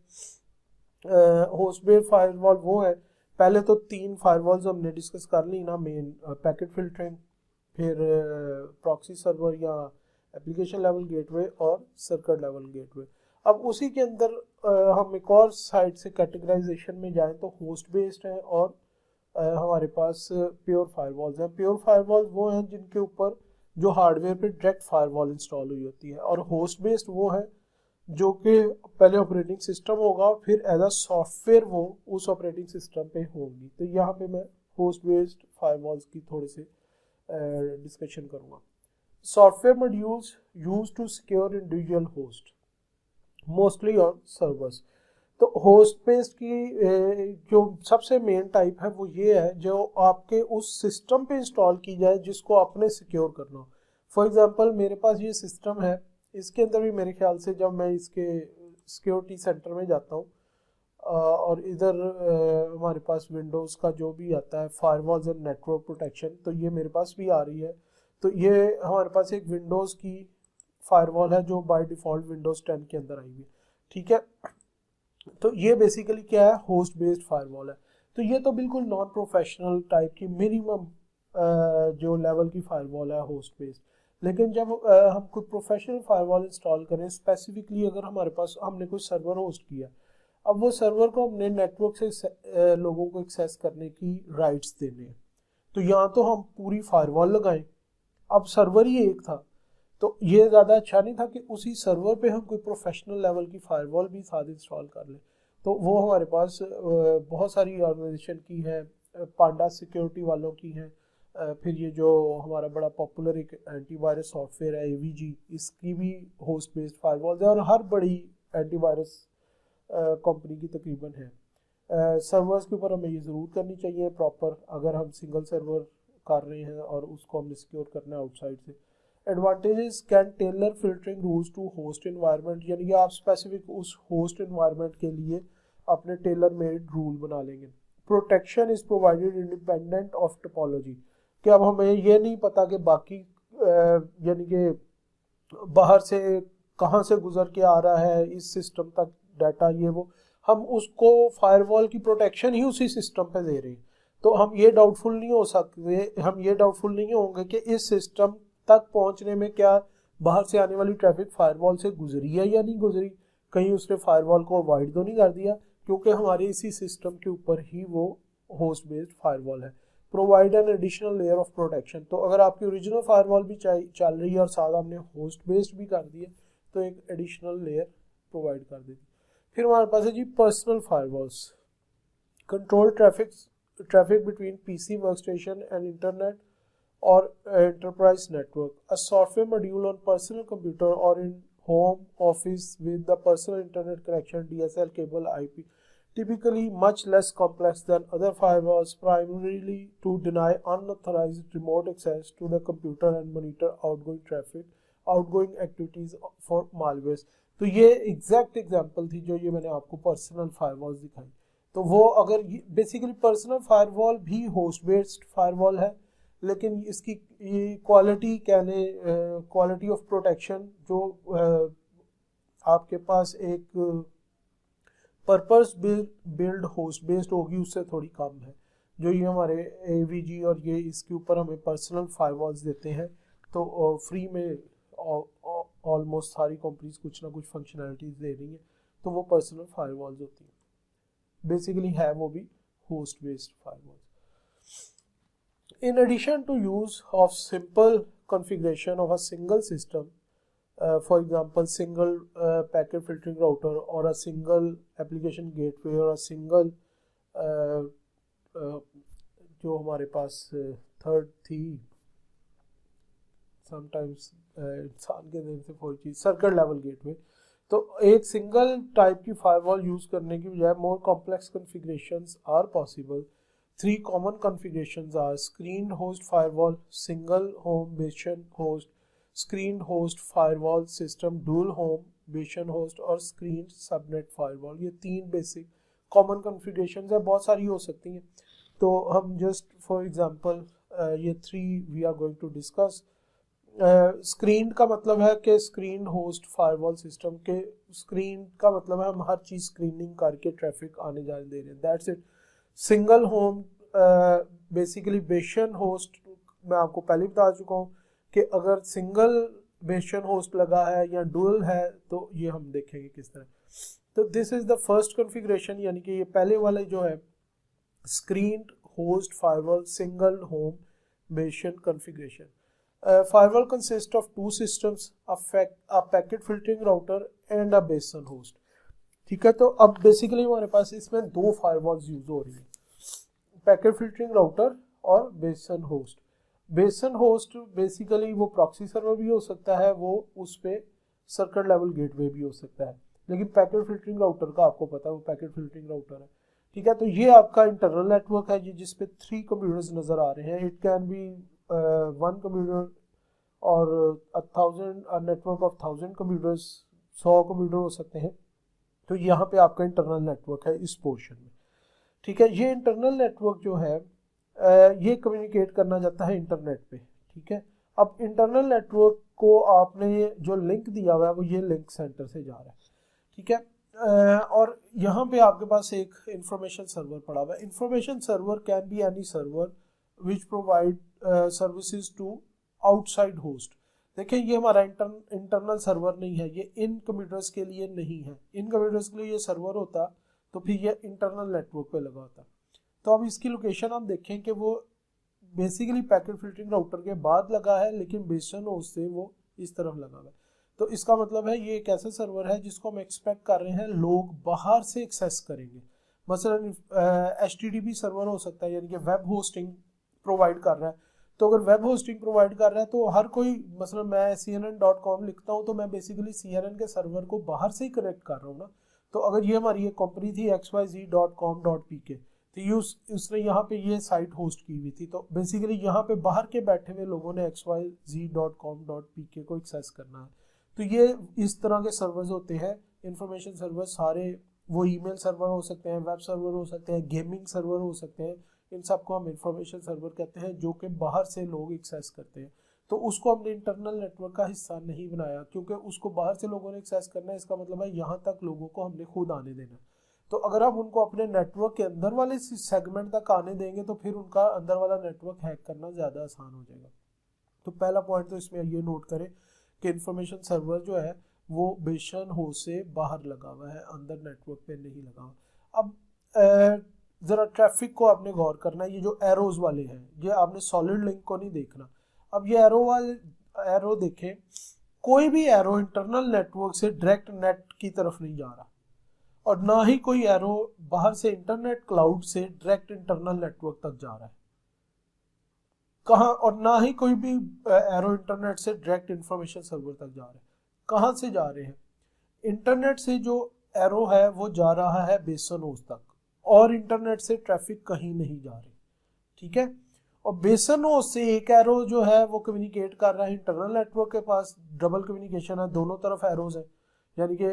होस्ट बेस्ड फायरवॉल वो है, पहले तो 3 फायरवॉल्स हमने डिस्कस कर ली ना, मेन पैकेट फिल्टरिंग, फिर प्रॉक्सी सर्वर या एप्लीकेशन लेवल गेटवे और सर्किट लेवल गेटवे। अब उसी के अंदर हम एक और साइड से कैटेगराइजेशन में जाएं तो होस्ट बेस्ड है और हमारे पास प्योर फायरवॉल्स हैं। प्योर फायरवॉल्स वो हैं जिनके ऊपर जो हार्डवेयर पे डायरेक्ट फायरवॉल इंस्टॉल हुई होती है, और होस्ट बेस्ड वो है जो कि पहले ऑपरेटिंग सिस्टम होगा, फिर एज अ सॉफ्टवेयर वो उस ऑपरेटिंग सिस्टम पे होंगी। तो यहाँ पे मैं होस्ट बेस्ड फायरवॉल्स की थोड़े से डिस्कशन करूँगा। Software modules use to secure individual host mostly on servers. तो होस्ट बेस्ड की जो सबसे मेन टाइप है वो ये है जो आपके उस सिस्टम पे इंस्टॉल की जाए जिसको आपने सिक्योर करना हो। फॉर एग्जांपल मेरे पास ये सिस्टम है, इसके अंदर भी मेरे ख्याल से जब मैं इसके सिक्योरिटी सेंटर में जाता हूँ और इधर हमारे पास विंडोज़ का जो भी आता है फायरवॉल्स एंड नेटवर्क प्रोटेक्शन, तो ये मेरे पास भी आ रही है। तो ये हमारे पास एक विंडोज़ की फायरवॉल है जो बाय डिफ़ॉल्ट विंडोज़ 10 के अंदर आई हुई है, ठीक है। तो ये बेसिकली क्या है, होस्ट बेस्ड फायरवॉल है। तो ये तो बिल्कुल नॉन प्रोफेशनल टाइप की मिनिमम जो लेवल की फायरवॉल है होस्ट बेस्ड। लेकिन जब हम कोई प्रोफेशनल फायरवॉल इंस्टॉल करें, स्पेसिफिकली अगर हमारे पास हमने कोई सर्वर होस्ट किया, अब वो सर्वर को हमने नेटवर्क से लोगों को एक्सेस करने की राइट्स देने हैं, तो यहाँ तो हम पूरी फायरवॉल लगाएं। अब सर्वर ही एक था, तो ये ज़्यादा अच्छा नहीं था कि उसी सर्वर पे हम कोई प्रोफेशनल लेवल की फायरवॉल भी साथ इंस्टॉल कर लें। तो वो हमारे पास बहुत सारी ऑर्गेनाइजेशन की है, पांडा सिक्योरिटी वालों की है, फिर ये जो हमारा बड़ा पॉपुलर एक एंटीवायरस सॉफ्टवेयर है AVG, इसकी भी होस्ट बेस्ड फायरवॉल्स है, और हर बड़ी एंटीवायरस कंपनी की तकरीबन है। सर्वर्स के ऊपर हमें ये ज़रूर करनी चाहिए प्रॉपर, अगर हम सिंगल सर्वर कर रहे हैं और उसको हमने सिक्योर करना है आउटसाइड से। Advantages can tailor filtering rules to host environment, यानी कि आप स्पेसिफिक उस होस्ट एनवायरनमेंट के लिए अपने टेलर मेड रूल बना लेंगे। Protection is provided independent of topology, कि अब हमें ये नहीं पता कि बाकी यानी कि बाहर से कहाँ से गुजर के आ रहा है इस सिस्टम तक डाटा, ये वो हम उसको फायरवॉल की प्रोटेक्शन ही उसी सिस्टम पे दे रहे हैं। तो हम ये डाउटफुल नहीं हो सकते, हम ये डाउटफुल नहीं होंगे कि इस सिस्टम तक पहुंचने में क्या बाहर से आने वाली ट्रैफिक फायरवॉल से गुजरी है या नहीं गुजरी, कहीं उसने फायरवॉल को अवॉइड तो नहीं कर दिया, क्योंकि हमारे इसी सिस्टम के ऊपर ही वो होस्ट बेस्ड फायरवॉल है। Provide an additional layer of protection, तो अगर आपकी ओरिजिनल फायरवॉल भी चल रही है और साथ हमने होस्ट बेस्ड भी कर दिए, तो एक एडिशनल लेयर प्रोवाइड कर देती। फिर हमारे पास है जी personal firewalls, control traffic between PC workstation and internet or enterprise network. A software module on personal computer or in home office with the personal internet connection DSL cable IP, typically much less complex than other firewalls, primarily to deny unauthorized remote access to the computer and monitor outgoing traffic, outgoing activities for malwares. तो ये exact example थी जो ये मैंने आपको personal firewalls दिखाई। तो वो अगर बेसिकली पर्सनल फायरवॉल भी होस्ट बेस्ड फायरवॉल है, लेकिन इसकी क्वालिटी क्वालिटी ऑफ प्रोटेक्शन जो आपके पास एक पर्पस बिल्ड होस्ट बेस्ड होगी उससे थोड़ी कम है। जो ये हमारे AVG और ये इसके ऊपर हमें पर्सनल फायरवॉल्स देते हैं, तो फ्री में ऑलमोस्ट सारी कंपनीज कुछ ना कुछ फंक्शनैलिटीज दे रही हैं, तो वो पर्सनल फायरवॉल्स होती हैं, बेसिकली है वो भी host based firewalls. In addition to use of simple configuration of a single system, for example single packet filtering router or a single application gateway or a single जो हमारे पास third थी sometimes इंसान के then से कोई चीज़ circuit level gateway, तो एक single type की फायरवॉल यूज करने की बजाय more complex configurations are possible. Three common configurations are screened host firewall, single home Bayesian host, screened host firewall system, dual home Bayesian host और screened subnet firewall। ये तीन basic common configurations है, बहुत सारी हो सकती हैं, तो हम just for example ये three we are going to discuss। Screen का मतलब है कि स्क्रीन होस्ट फायरवॉल सिस्टम के, स्क्रीन का मतलब है हम हर चीज़ स्क्रीनिंग करके ट्रैफिक आने जाने दे रहे हैं, that's it. Single home basically bastion host, मैं आपको पहले बता चुका हूँ कि अगर सिंगल बेशियन होस्ट लगा है या डुअल है तो ये हम देखेंगे किस तरह। तो this is the first configuration, यानी कि ये पहले वाला जो है screen host firewall single home bastion configuration. Firewall consists of two systems, a packet filtering router and a basin host. ठीक है, तो अब बेसिकली हमारे पास इसमें दो फायरवॉल्स यूज हो रही है, पैकेट फिल्टरिंग राउटर और बेसन होस्ट. बेसन होस्ट बेसिकली वो प्रॉक्सी सर्वर भी हो सकता है, वो उस पे सर्किट लेवल गेटवे भी हो सकता है, लेकिन पैकेट फिल्टरिंग राउटर का आपको पता है वो पैकेट फिल्टरिंग राउटर है. ठीक है, तो ये आपका इंटरनल नेटवर्क है ये जिसपे 3 कंप्यूटर्स नजर आ रहे हैं. इट कैन बी 1 कंप्यूटर और 1000 नेटवर्क ऑफ 1000 कंप्यूटर्स, 100 कंप्यूटर हो सकते हैं. तो यहाँ पे आपका इंटरनल नेटवर्क है इस पोर्शन में. ठीक है, ये इंटरनल नेटवर्क जो है ये कम्युनिकेट करना चाहता है इंटरनेट पे. ठीक है, अब इंटरनल नेटवर्क को आपने जो लिंक दिया हुआ है वो ये लिंक सेंटर से जा रहा है. ठीक है, और यहाँ पे आपके पास एक इंफॉर्मेशन सर्वर पड़ा हुआ है. Information server can be any server which provide services to outside host. देखिए ये हमारा इंटरनल सर्वर नहीं है, ये इन कंप्यूटर्स के लिए नहीं है. इन कंप्यूटर्स के लिए ये सर्वर होता तो फिर ये इंटरनल नेटवर्क पे लगा होता. तो अब इसकी लोकेशन हम देखें कि वो बेसिकली पैकेट फिल्टरिंग राउटर के बाद लगा है, लेकिन बेसन होस्ट से वो इस तरफ लगा हुआ है. तो इसका मतलब है ये एक ऐसा सर्वर है जिसको हम एक्सपेक्ट कर रहे हैं लोग बाहर से एक्सेस करेंगे. मसलन HTTP सर्वर हो सकता है, यानी कि वेब होस्टिंग प्रोवाइड कर रहा है. तो अगर वेब होस्टिंग प्रोवाइड कर रहा है तो हर कोई, मसलन मैं CNN.com लिखता हूँ तो मैं बेसिकली CNN के सर्वर को बाहर से ही कनेक्ट कर रहा हूँ ना. तो अगर ये हमारी एक कंपनी थी xyz.com.pk, तो ये उसने यहाँ पे ये साइट होस्ट की हुई थी, तो बेसिकली यहाँ पे बाहर के बैठे हुए लोगों ने xyz.com.pk को एक्सेस करना है. तो ये इस तरह के सर्वर्स होते हैं इंफॉर्मेशन सर्वर. सारे वो ईमेल सर्वर हो सकते हैं, वेब सर्वर हो सकते हैं, गेमिंग सर्वर हो सकते हैं. इन सबको हम इंफॉर्मेशन सर्वर कहते हैं जो कि बाहर से लोग एक्सेस करते हैं. तो उसको हमने इंटरनल नेटवर्क का हिस्सा नहीं बनाया क्योंकि उसको बाहर से लोगों ने एक्सेस करना है. इसका मतलब है यहाँ तक लोगों को हमने खुद आने देना. तो अगर हम उनको अपने नेटवर्क के अंदर वाले सेगमेंट तक आने देंगे तो फिर उनका अंदर वाला नेटवर्क हैक करना ज़्यादा आसान हो जाएगा. तो पहला पॉइंट तो इसमें ये नोट करें कि इंफॉर्मेशन सर्वर जो है वो बेसन होस्ट से बाहर लगा हुआ है, अंदर नेटवर्क पे नहीं लगा हुआ. अब ज़रा ट्रैफिक को आपने गौर करना है. ये जो एरोज वाले हैं ये आपने सॉलिड लिंक को नहीं देखना. अब ये एरो देखें, कोई भी एरो इंटरनल नेटवर्क से डायरेक्ट नेट की तरफ नहीं जा रहा और ना ही कोई एरो बाहर से इंटरनेट क्लाउड से डायरेक्ट इंटरनल नेटवर्क तक जा रहा है कहाँ, और ना ही कोई भी एरो इंटरनेट से डायरेक्ट इंफॉर्मेशन सर्वर तक जा रहा है. कहाँ से जा रहे हैं? इंटरनेट से जो एरो है वो जा रहा है बेसन होस्ट तक और इंटरनेट से ट्रैफिक कहीं नहीं जा रही. ठीक है, और बेसन होस्ट से एक एरो जो है वो कम्युनिकेट कर रहा है इंटरनल नेटवर्क के पास. डबल कम्युनिकेशन है, दोनों तरफ एरोज है, यानी कि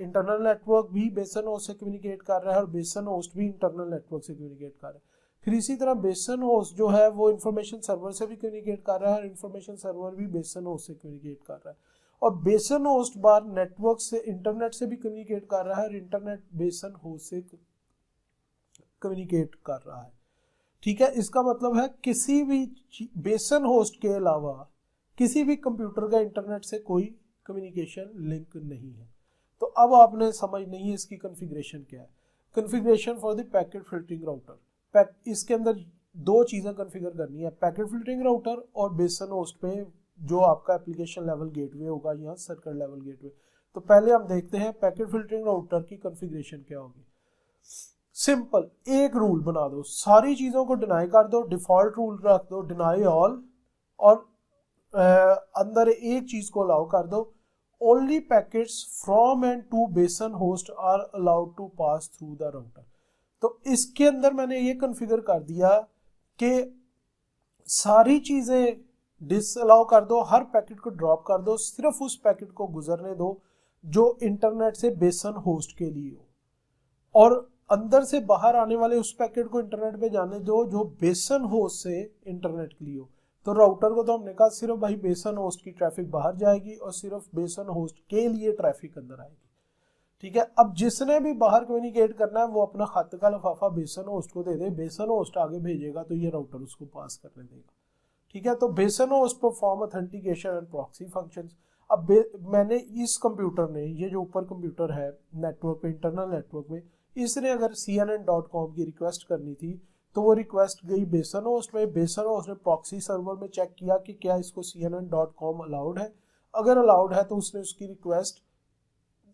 इंटरनल नेटवर्क भी बेसन होस्ट से कम्युनिकेट कर रहा है और बेसन होस्ट भी इंटरनल नेटवर्क से कम्युनिकेट कर रहा है. फिर इसी तरह बेसन होस्ट जो है वो इंफॉर्मेशन सर्वर से भी कम्युनिकेट कर रहा है और इंफॉर्मेशन सर्वर भी बेसन होस्ट से कम्युनिकेट कर रहा है. और बेसन होस्ट बार नेटवर्क से इंटरनेट से भी कम्युनिकेट कर रहा है और इंटरनेट बेसन होस्ट से कम्युनिकेट कर रहा है. ठीक है, इसका मतलब है किसी भी बेसन होस्ट के अलावा किसी भी कंप्यूटर का इंटरनेट से कोई कम्युनिकेशन लिंक नहीं है. तो अब आपने समझनी है इसकी कॉन्फ़िगरेशन क्या है. Configuration for the packet filtering router. इसके अंदर दो चीज़ें कॉन्फ़िगर करनी है, पैकेट फिल्टरिंग राउटर और बेसन होस्ट पे जो आपका एप्लीकेशन लेवल गेटवे होगा या सर्किट लेवल गेटवे. तो पहले हम देखते हैं पैकेट फिल्टरिंग राउटर की कॉन्फ़िगरेशन क्या होगी. सिंपल, एक रूल बना दो, सारी चीज़ों को डिनाई कर दो, डिफॉल्ट रूल रख दो डिनाई ऑल, और अंदर एक चीज़ को अलाउ कर दो, only packets from and to bastion host are allowed to pass through the router. तो इसके अंदर मैंने ये कॉन्फ़िगर कर दिया कि सारी चीज़ें डिसअलाउ कर दो, हर पैकेट को ड्रॉप कर दो, सिर्फ उस पैकेट को गुजरने दो जो इंटरनेट से बेसन होस्ट के लिए हो, और अंदर से बाहर आने वाले उस पैकेट को इंटरनेट पे जाने दो जो बेसन होस्ट से इंटरनेट के लिए हो. तो राउटर को तो हमने कहा सिर्फ भाई बेसन होस्ट की ट्रैफिक बाहर जाएगी और सिर्फ बेसन होस्ट के लिए ट्रैफिक अंदर आएगी. ठीक है, अब जिसने भी बाहर कम्युनिकेट करना है वो अपना खत का लिफाफा बेसन होस्ट को दे दे, बेसन होस्ट आगे भेजेगा तो ये राउटर उसको पास करने देगा. ठीक है, तो बेसन host perform authentication and proxy functions. अब मैंने इस कंप्यूटर ने, ये जो ऊपर कंप्यूटर है नेटवर्क पे, इंटरनल नेटवर्क में, इसने अगर CNN.com की रिक्वेस्ट करनी थी तो वो रिक्वेस्ट गई बेसन होस्ट में, बेसन होस्ट ने प्रॉक्सी सर्वर में चेक किया कि क्या इसको cnn.com अलाउड है, अगर अलाउड है तो उसने उसकी रिक्वेस्ट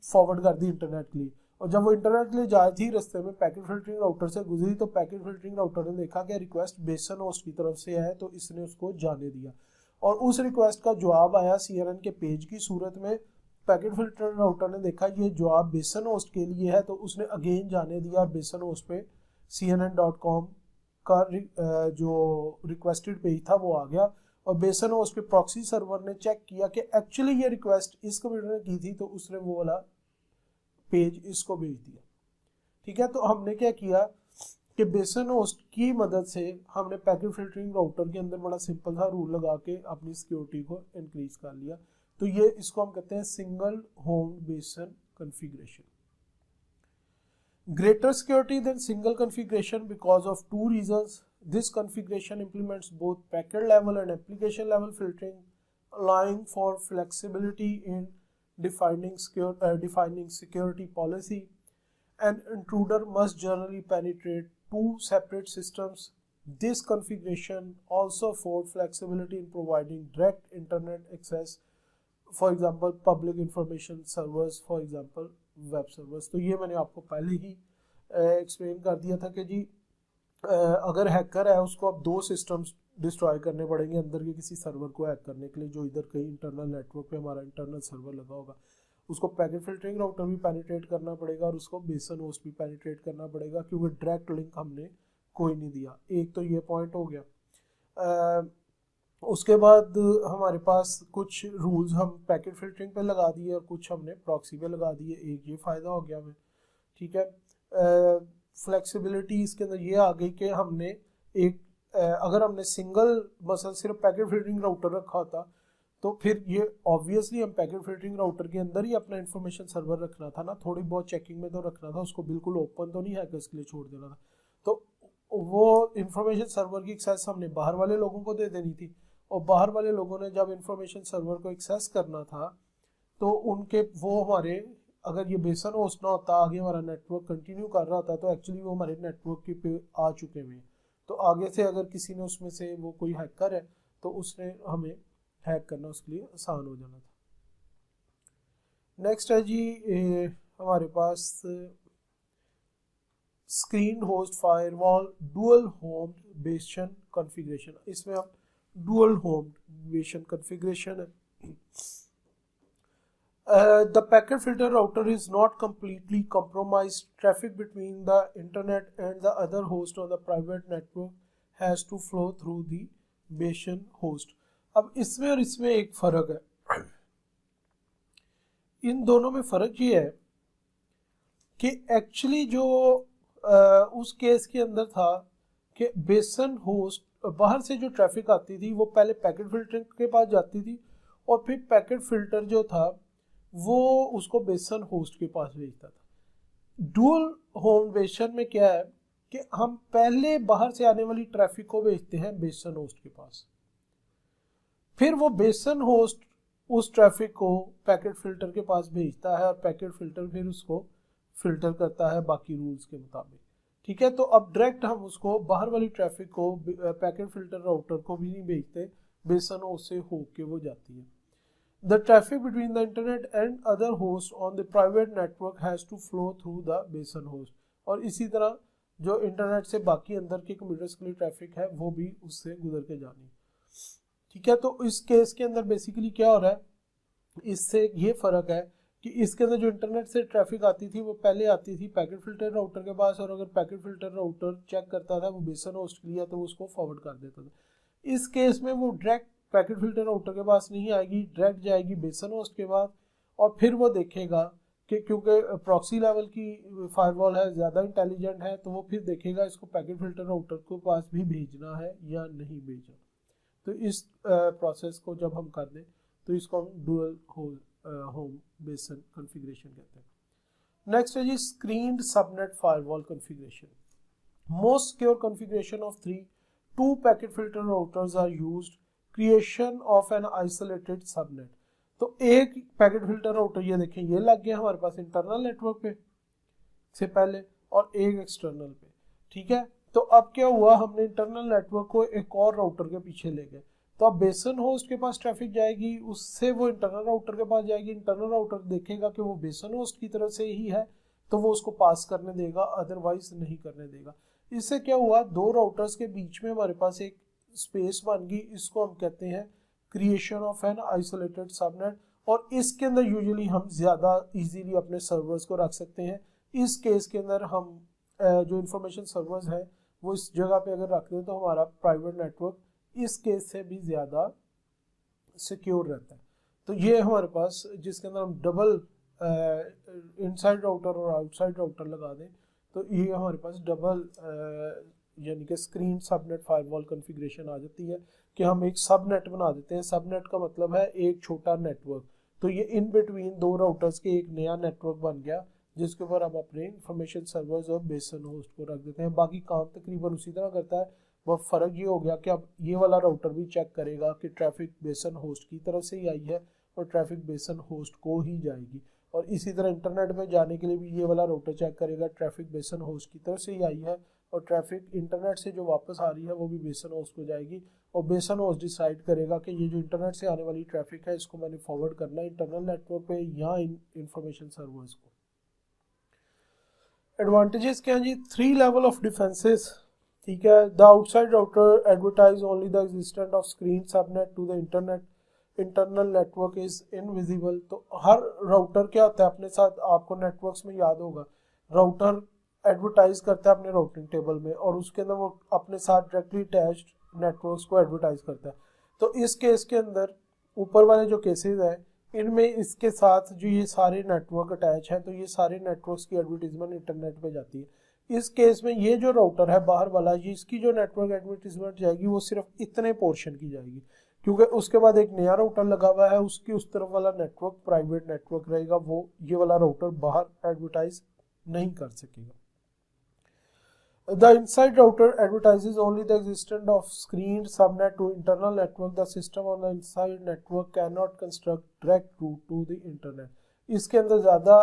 फॉरवर्ड कर दी इंटरनेट के लिए। और जब वो इंटरनेट के लिए जा रही थी रास्ते में पैकेट फिल्टरिंग राउटर से गुजरी तो पैकेट फिल्टरिंग राउटर ने देखा कि रिक्वेस्ट बेसन होस्ट की तरफ से है, तो इसने उसको जाने दिया और उस रिक्वेस्ट का जवाब आया CNN के पेज की सूरत में। पैकेट फिल्टर राउटर ने देखा ये जवाब बेसन होस्ट के लिए है, तो उसने अगेन जाने दिया और बेसन होस्ट पे cnn.com का जो रिक्वेस्टेड पेज था वो आ गया और बेसन होस्ट पे प्रॉक्सी सर्वर ने चेक किया कि एक्चुअली ये रिक्वेस्ट इस कंप्यूटर ने की थी, तो उसने वो वाला पेज इसको भेज दिया। ठीक है, तो हमने क्या किया कि बेसन होस्ट की मदद से हमने पैकेट फिल्टरिंग राउटर के अंदर बड़ा सिंपल सा रूल लगा के अपनी सिक्योरिटी को इंक्रीज कर लिया। तो ये इसको हम कहते हैं single home bastion configuration. Greater security than single configuration because of two reasons. This configuration implements both packet level and application level filtering, allowing for flexibility in defining security policy. An intruder must generally penetrate two separate systems. This configuration also affords flexibility in providing direct internet access, for example public information servers, for example web servers. तो ये मैंने आपको पहले ही explain कर दिया था कि जी अगर हैकर है उसको अब दो सिस्टम्स डिस्ट्रॉय करने पड़ेंगे अंदर के किसी सर्वर को हैक करने के लिए, जो इधर कहीं इंटरनल नेटवर्क पे हमारा इंटरनल सर्वर लगा होगा, उसको पैकेट फिल्टरिंग राउटर भी पेनिट्रेट करना पड़ेगा और उसको बेसन होस्ट भी पेनिट्रेट करना पड़ेगा, क्योंकि डायरेक्ट लिंक हमने कोई नहीं दिया। एक तो ये पॉइंट हो गया। उसके बाद हमारे पास कुछ रूल्स हम पैकेट फिल्टरिंग पे लगा दिए और कुछ हमने प्रॉक्सी पे लगा दिए, एक ये फ़ायदा हो गया हमें। ठीक है, फ्लेक्सिबिलिटी इसके अंदर ये आ गई कि हमने एक अगर हमने सिंगल मसल सिर्फ पैकेट फिल्टरिंग राउटर रखा होता तो फिर ये ऑब्वियसली हम पैकेट फिल्टरिंग राउटर के अंदर ही अपना इन्फॉर्मेशन सर्वर रखना था ना, थोड़ी बहुत चेकिंग में तो रखना था, उसको बिल्कुल ओपन तो नहीं हैकर्स के लिए छोड़ देना था। तो वो इन्फॉर्मेशन सर्वर की एक्सेस हमने बाहर वाले लोगों को दे देनी थी और बाहर वाले लोगों ने जब इंफॉर्मेशन सर्वर को एक्सेस करना था तो उनके वो हमारे अगर ये बेसन होस्ट ना होता, आगे हमारा नेटवर्क कंटिन्यू कर रहा होता, तो एक्चुअली वो हमारे नेटवर्क के पे आ चुके हुए हैं। तो आगे से अगर किसी ने उसमें से वो कोई हैकर है तो उसने हमें हैक करना उसके लिए आसान हो जाना था। नेक्स्ट है जी हमारे पास screen host firewall dual home bastion configuration. इसमें हम डुअल होम बेसन कॉन्फ़िगरेशन है। The packet filter router is not completely compromised. Traffic between the internet and the other host on the private network has to flow through the बेसन host. अब इसमें और इसमें एक फ़र्क है। इन दोनों में फ़र्क ये है कि एक्चुअली जो उस केस के अंदर था कि बेसन होस्ट बाहर से जो ट्रैफिक आती थी वो पहले पैकेट फिल्टर के पास जाती थी और फिर पैकेट फिल्टर जो था वो उसको बेसन होस्ट के पास भेजता था। डुअल होम बेसन में क्या है कि हम पहले बाहर से आने वाली ट्रैफिक को भेजते हैं बेसन होस्ट के पास, फिर वो बेसन होस्ट उस ट्रैफिक को पैकेट फिल्टर के पास भेजता है और पैकेट फिल्टर फिर उसको फिल्टर करता है बाकी रूल्स के मुताबिक। ठीक है, तो अब डायरेक्ट हम उसको बाहर वाली ट्रैफिक को पैकेट फिल्टर राउटर को भी नहीं भेजते, बेसन होस्ट से होके वो जाती है। The traffic between the internet and other hosts on the private network has to flow through the बेसन होस्ट। और इसी तरह जो इंटरनेट से बाकी अंदर के कंप्यूटर्स के लिए ट्रैफिक है वो भी उससे गुजर के जानी। ठीक है, तो इस केस के अंदर बेसिकली क्या हो रहा है, इससे ये फ़र्क है कि इसके अंदर जो इंटरनेट से ट्रैफिक आती थी वो पहले आती थी पैकेट फिल्टर राउटर के पास, और अगर पैकेट फिल्टर राउटर चेक करता था वो बेसन होस्ट के लिए तो उसको फॉरवर्ड कर देता था। इस केस में वो डायरेक्ट पैकेट फिल्टर राउटर के पास नहीं आएगी, डायरेक्ट जाएगी बेसन होस्ट के पास और फिर वो देखेगा कि क्योंकि प्रॉक्सी लेवल की फायरवॉल है, ज़्यादा इंटेलिजेंट है, तो वो फिर देखेगा इसको पैकेट फिल्टर राउटर के पास भी भेजना है या नहीं भेजना। तो इस प्रोसेस को जब हम कर दें तो इसको हम डुअल होम बेसन कॉन्फ़िगरेशन कहते हैं। नेक्स्ट है जी screened subnet firewall configuration. Most secure configuration of 2 packet filter routers are used. Creation of an isolated subnet. तो एक पैकेट फिल्टर राउटर ये देखें ये लग गया हमारे पास इंटरनल नेटवर्क पे से पहले और एक एक्सटर्नल पे। ठीक है, तो अब क्या हुआ, हमने इंटरनल नेटवर्क को एक और राउटर के पीछे ले गए, तो अब बेसन होस्ट के पास ट्रैफिक जाएगी, उससे वो इंटरनल राउटर के पास जाएगी, इंटरनल राउटर देखेगा कि वो बेसन होस्ट की तरफ से ही है तो वो उसको पास करने देगा, अदरवाइज नहीं करने देगा। इससे क्या हुआ, दो राउटर्स के बीच में हमारे पास एक स्पेस बन गई, इसको हम कहते हैं creation of an isolated subnet, और इसके अंदर यूजुअली हम ज़्यादा इजीली अपने सर्वर्स को रख सकते हैं। इस केस के अंदर हम जो इंफॉर्मेशन सर्वर्स है वो इस जगह पे अगर रख दें तो हमारा प्राइवेट नेटवर्क इस केस से भी ज़्यादा सिक्योर रहता है। तो ये हमारे पास जिसके अंदर हम डबल इनसाइड राउटर और आउटसाइड राउटर लगा दें तो ये हमारे पास डबल यानी कि स्क्रीन सबनेट फायरवॉल कॉन्फ़िगरेशन आ जाती है कि हम एक सबनेट बना देते हैं। सबनेट का मतलब है एक छोटा नेटवर्क, तो ये इन बिटवीन दो राउटर्स के एक नया नेटवर्क बन गया जिसके ऊपर हम अपने इंफॉर्मेशन सर्वर्स और बेसन होस्ट को रख देते हैं। बाकी काम तकरीबन उसी तरह करता है, वह फ़र्क ये हो गया कि अब ये वाला राउटर भी चेक करेगा कि ट्रैफिक बेसन होस्ट की तरफ से ही आई है और ट्रैफिक बेसन होस्ट को ही जाएगी, और इसी तरह इंटरनेट में जाने के लिए भी ये वाला राउटर चेक करेगा ट्रैफिक बेसन होस्ट की तरफ से ही आई है और ट्रैफिक इंटरनेट से जो वापस आ रही है वो भी बेसन होस्ट को जाएगी, और बेसन होस्ट डिसाइड करेगा कि ये जो इंटरनेट से आने वाली ट्रैफिक है इसको मैंने फॉरवर्ड करना है इंटरनल नेटवर्क पे या इंफॉर्मेशन सर्वर्स को। एडवांटेजेस क्या हैं जी, 3 लेवल ऑफ डिफेंसेस, ठीक है। The outside router advertise only the existence of screen subnet to the internet, internal network is invisible. तो हर राउटर क्या होता है अपने साथ, आपको नेटवर्क्स में याद होगा, राउटर एडवर्टाइज करता है अपने राउटिंग टेबल में और उसके अंदर वो अपने साथ डायरेक्टली अटैच्ड नेटवर्क्स को एडवर्टाइज करता है। तो इस केस के अंदर ऊपर वाले जो केसेस हैं इनमें इसके साथ जो ये सारे नेटवर्क अटैच हैं तो ये सारे नेटवर्क्स की एडवर्टीजमेंट इंटरनेट पे जाती है। इस केस में ये जो राउटर है बाहर वाला, ये इसकी जो नेटवर्क एडवर्टीजमेंट जाएगी वो सिर्फ इतने पोर्शन की जाएगी, क्योंकि उसके बाद एक नया राउटर लगा हुआ है, उसकी उस तरफ वाला नेटवर्क प्राइवेट नेटवर्क रहेगा, वो ये वाला राउटर बाहर एडवर्टाइज नहीं कर सकेगा। The inside router advertises only the existence of screened subnet to internal network. The system on the inside network cannot construct direct route to the internet. इसके अंदर ज़्यादा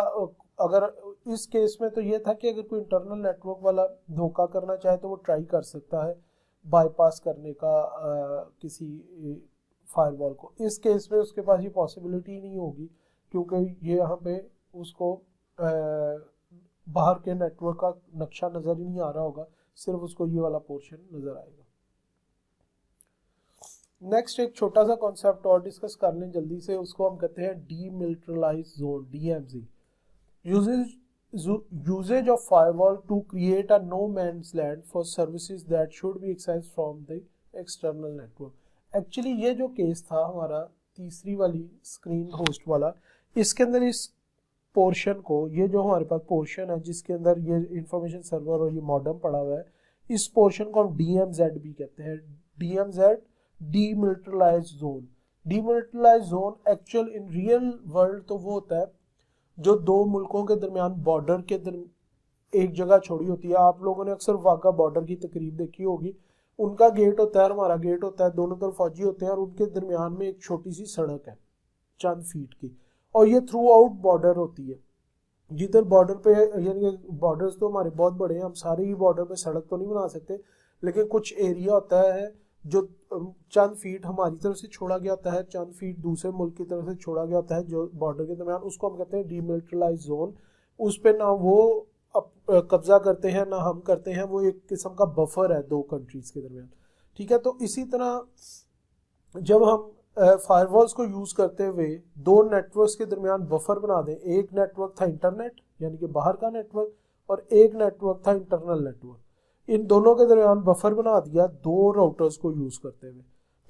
अगर इस केस में तो ये था कि अगर कोई इंटरनल नेटवर्क वाला धोखा करना चाहे तो वो ट्राई कर सकता है बाईपास करने का किसी फायरवॉल को। इस केस में उसके पास ये पॉसिबिलिटी नहीं होगी क्योंकि ये यहाँ पे उसको बाहर के नेटवर्क का नक्शा नज़र ही नहीं आ रहा होगा, सिर्फ उसको ये वाला पोर्शन नज़र आएगा। नेक्स्ट एक छोटा सा कॉन्सेप्ट और डिस्कस कर लें जल्दी से, उसको हम कहते हैं demilitarised zone, DMZ। Uses of firewall to create a no man's land for services that should be accessed from the external network. Actually ये जो केस था हमारा तीसरी वाली स्क्रीन होस्ट वाला, इसके अंदर इस पोर्शन को, ये जो हमारे पास पोर्शन है जिसके अंदर ये इंफॉर्मेशन सर्वर और ये मॉडेम पड़ा हुआ है, इस पोर्शन को हम DMZ भी कहते हैं। DMZ demilitarised zone. Demilitarised zone actual in real world तो वो होता है जो दो मुल्कों के दरमियान बॉर्डर के एक जगह छोड़ी होती है। आप लोगों ने अक्सर वाघा बॉर्डर की तकरीब देखी होगी, उनका गेट होता है, हमारा गेट होता है, दोनों तरफ फौजी होते हैं और उनके दरमियान में एक छोटी सी सड़क है चंद फीट की, और ये थ्रू आउट बॉर्डर होती है। जिधर बॉर्डर पे, यानी बॉर्डर्स तो हमारे बहुत बड़े हैं, हम सारे ही बॉर्डर पे सड़क तो नहीं बना सकते, लेकिन कुछ एरिया होता है जो चंद फीट हमारी तरफ से छोड़ा गया होता है, चंद फीट दूसरे मुल्क की तरफ से छोड़ा गया होता है जो बॉर्डर के दरमियान, उसको हम कहते हैं डीमिलिटराइज्ड जोन। उस पर ना वो कब्जा करते हैं ना हम करते हैं, वो एक किस्म का बफर है दो कंट्रीज के दरमियान, ठीक है। तो इसी तरह जब हम फायरवॉल्स को यूज़ करते हुए दो नेटवर्क्स के दरमियान बफर बना दें, एक नेटवर्क था इंटरनेट यानी कि बाहर का नेटवर्क और एक नेटवर्क था इंटरनल नेटवर्क, इन दोनों के दरमियान बफर बना दिया दो राउटर्स को यूज़ करते हुए,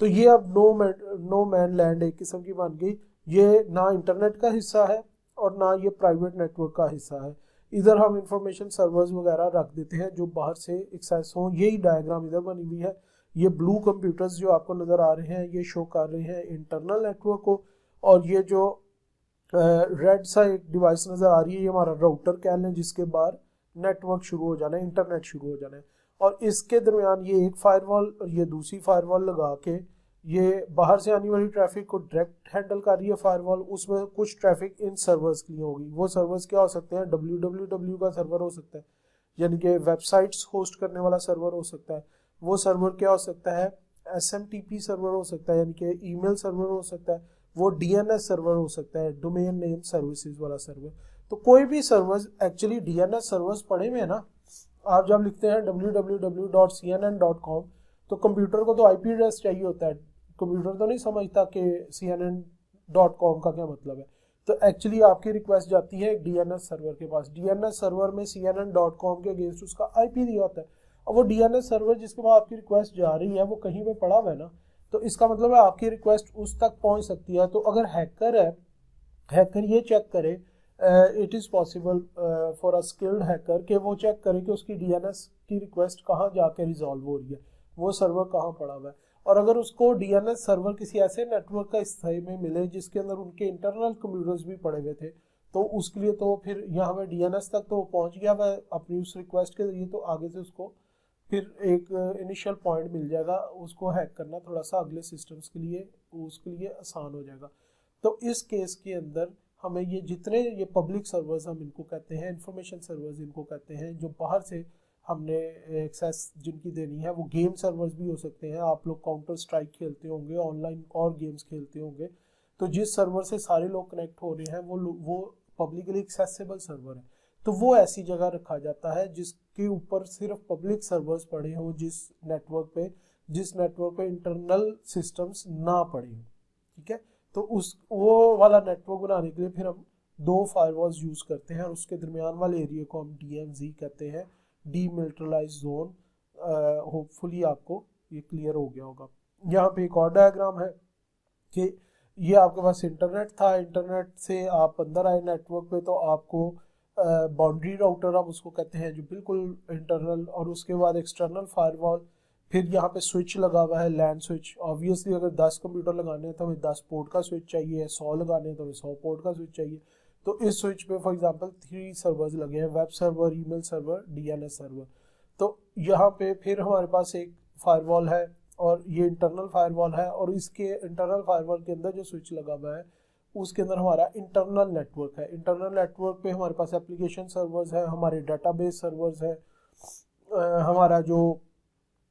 तो ये अब नो मैन लैंड एक किस्म की बन गई। ये ना इंटरनेट का हिस्सा है और ना ये प्राइवेट नेटवर्क का हिस्सा है। इधर हम इंफॉर्मेशन सर्वर्स वगैरह रख देते हैं जो बाहर से एक्सेस हों। यही डायग्राम इधर बनी हुई है, ये ब्लू कंप्यूटर्स जो आपको नज़र आ रहे हैं ये शो कर रहे हैं इंटरनल नेटवर्क को, और ये जो रेड सा एक डिवाइस नज़र आ रही है ये हमारा राउटर कह लें जिसके बाहर नेटवर्क शुरू हो जाना है, इंटरनेट शुरू हो जाना है, और इसके दरमियान ये एक फायरवॉल और ये दूसरी फायरवॉल लगा के ये बाहर से आने वाली ट्रैफिक को डायरेक्ट हैंडल कर रही है फायरवॉल। उसमें कुछ ट्रैफिक इन सर्वर्स के लिए होगी, वो सर्वर्स क्या हो सकते हैं, www का सर्वर हो सकता है यानी कि वेबसाइट्स होस्ट करने वाला सर्वर हो सकता है। वो सर्वर क्या हो सकता है, SMTP सर्वर हो सकता है यानी कि ईमेल सर्वर हो सकता है, वो DNS सर्वर हो सकता है, डोमेन नेम सर्विसेज वाला सर्वर। तो कोई भी सर्वर, एक्चुअली DNS सर्वर्स पड़े हुए हैं ना, आप जब लिखते हैं www.cnn.com तो कंप्यूटर को तो IP एड्रेस चाहिए होता है, कंप्यूटर तो नहीं समझता कि CNN.com का क्या मतलब है। तो एक्चुअली आपकी रिक्वेस्ट जाती है DNS सर्वर के पास, DNS सर्वर में CNN.com के अगेंस्ट उसका IP दिया होता है। और वो DNS सर्वर जिसके बाद आपकी रिक्वेस्ट जा रही है वो कहीं पे पड़ा हुआ है ना, तो इसका मतलब है आपकी रिक्वेस्ट उस तक पहुंच सकती है। तो अगर हैकर है, हैकर ये चेक करे, it is possible for a skilled hacker कि वो चेक करे कि उसकी DNS की रिक्वेस्ट कहाँ जाके रिजॉल्व हो रही है, वो सर्वर कहाँ पड़ा हुआ है। और अगर उसको DNS सर्वर किसी ऐसे नेटवर्क का हिस्से में मिले जिसके अंदर उनके इंटरनल कंप्यूटर्स भी पड़े हुए थे, तो उसके लिए तो फिर यहाँ पे DNS तक तो वो पहुँच गया वह अपनी उस रिक्वेस्ट के जरिए, तो आगे से उसको फिर एक इनिशियल पॉइंट मिल जाएगा, उसको हैक करना थोड़ा सा अगले सिस्टम्स के लिए उसके लिए आसान हो जाएगा। तो इस केस के अंदर हमें ये जितने ये पब्लिक सर्वर्स हम इनको कहते हैं, इंफॉर्मेशन सर्वर्स इनको कहते हैं, जो बाहर से हमने एक्सेस जिनकी देनी है, वो गेम सर्वर्स भी हो सकते हैं। आप लोग काउंटर स्ट्राइक खेलते होंगे, ऑनलाइन और गेम्स खेलते होंगे, तो जिस सर्वर से सारे लोग कनेक्ट हो रहे हैं वो पब्लिकली एक्सेसिबल सर्वर है। तो वो ऐसी जगह रखा जाता है जिसके ऊपर सिर्फ पब्लिक सर्वर्स पड़े हो, जिस नेटवर्क पे इंटरनल सिस्टम्स ना पड़े हो, ठीक है। तो उस वो वाला नेटवर्क बनाने के लिए फिर हम दो फायरवॉल्स यूज करते हैं, और उसके दरमियान वाले एरिया को हम DMZ कहते हैं, डीमिलिटराइज्ड जोन। होपफुली आपको ये क्लियर हो गया होगा। यहाँ पे एक और डायग्राम है कि ये आपके पास इंटरनेट था, इंटरनेट से आप अंदर आए नेटवर्क पे, तो आपको बाउंड्री राउटर हम उसको कहते हैं जो बिल्कुल इंटरनल, और उसके बाद एक्सटर्नल फायरवॉल, फिर यहाँ पे स्विच लगा हुआ है, लैंड स्विच। ऑब्वियसली अगर 10 कंप्यूटर लगाने हैं तो हमें 10 पोर्ट का स्विच चाहिए, 100 लगाने हैं तो हमें 100 पोर्ट का स्विच चाहिए। तो इस स्विच पे फॉर एग्जांपल 3 सर्वर्स लगे हैं, web server, email server, DNS server. तो यहाँ पे फिर हमारे पास एक फायरवॉल है, और ये इंटरनल फायरवॉल है, और इसके इंटरनल फायरवॉल के अंदर जो स्विच लगा हुआ है उसके अंदर हमारा इंटरनल नेटवर्क है। इंटरनल नेटवर्क पे हमारे पास एप्लीकेशन सर्वर्स है, हमारे डाटाबेस सर्वर्स है, हमारा जो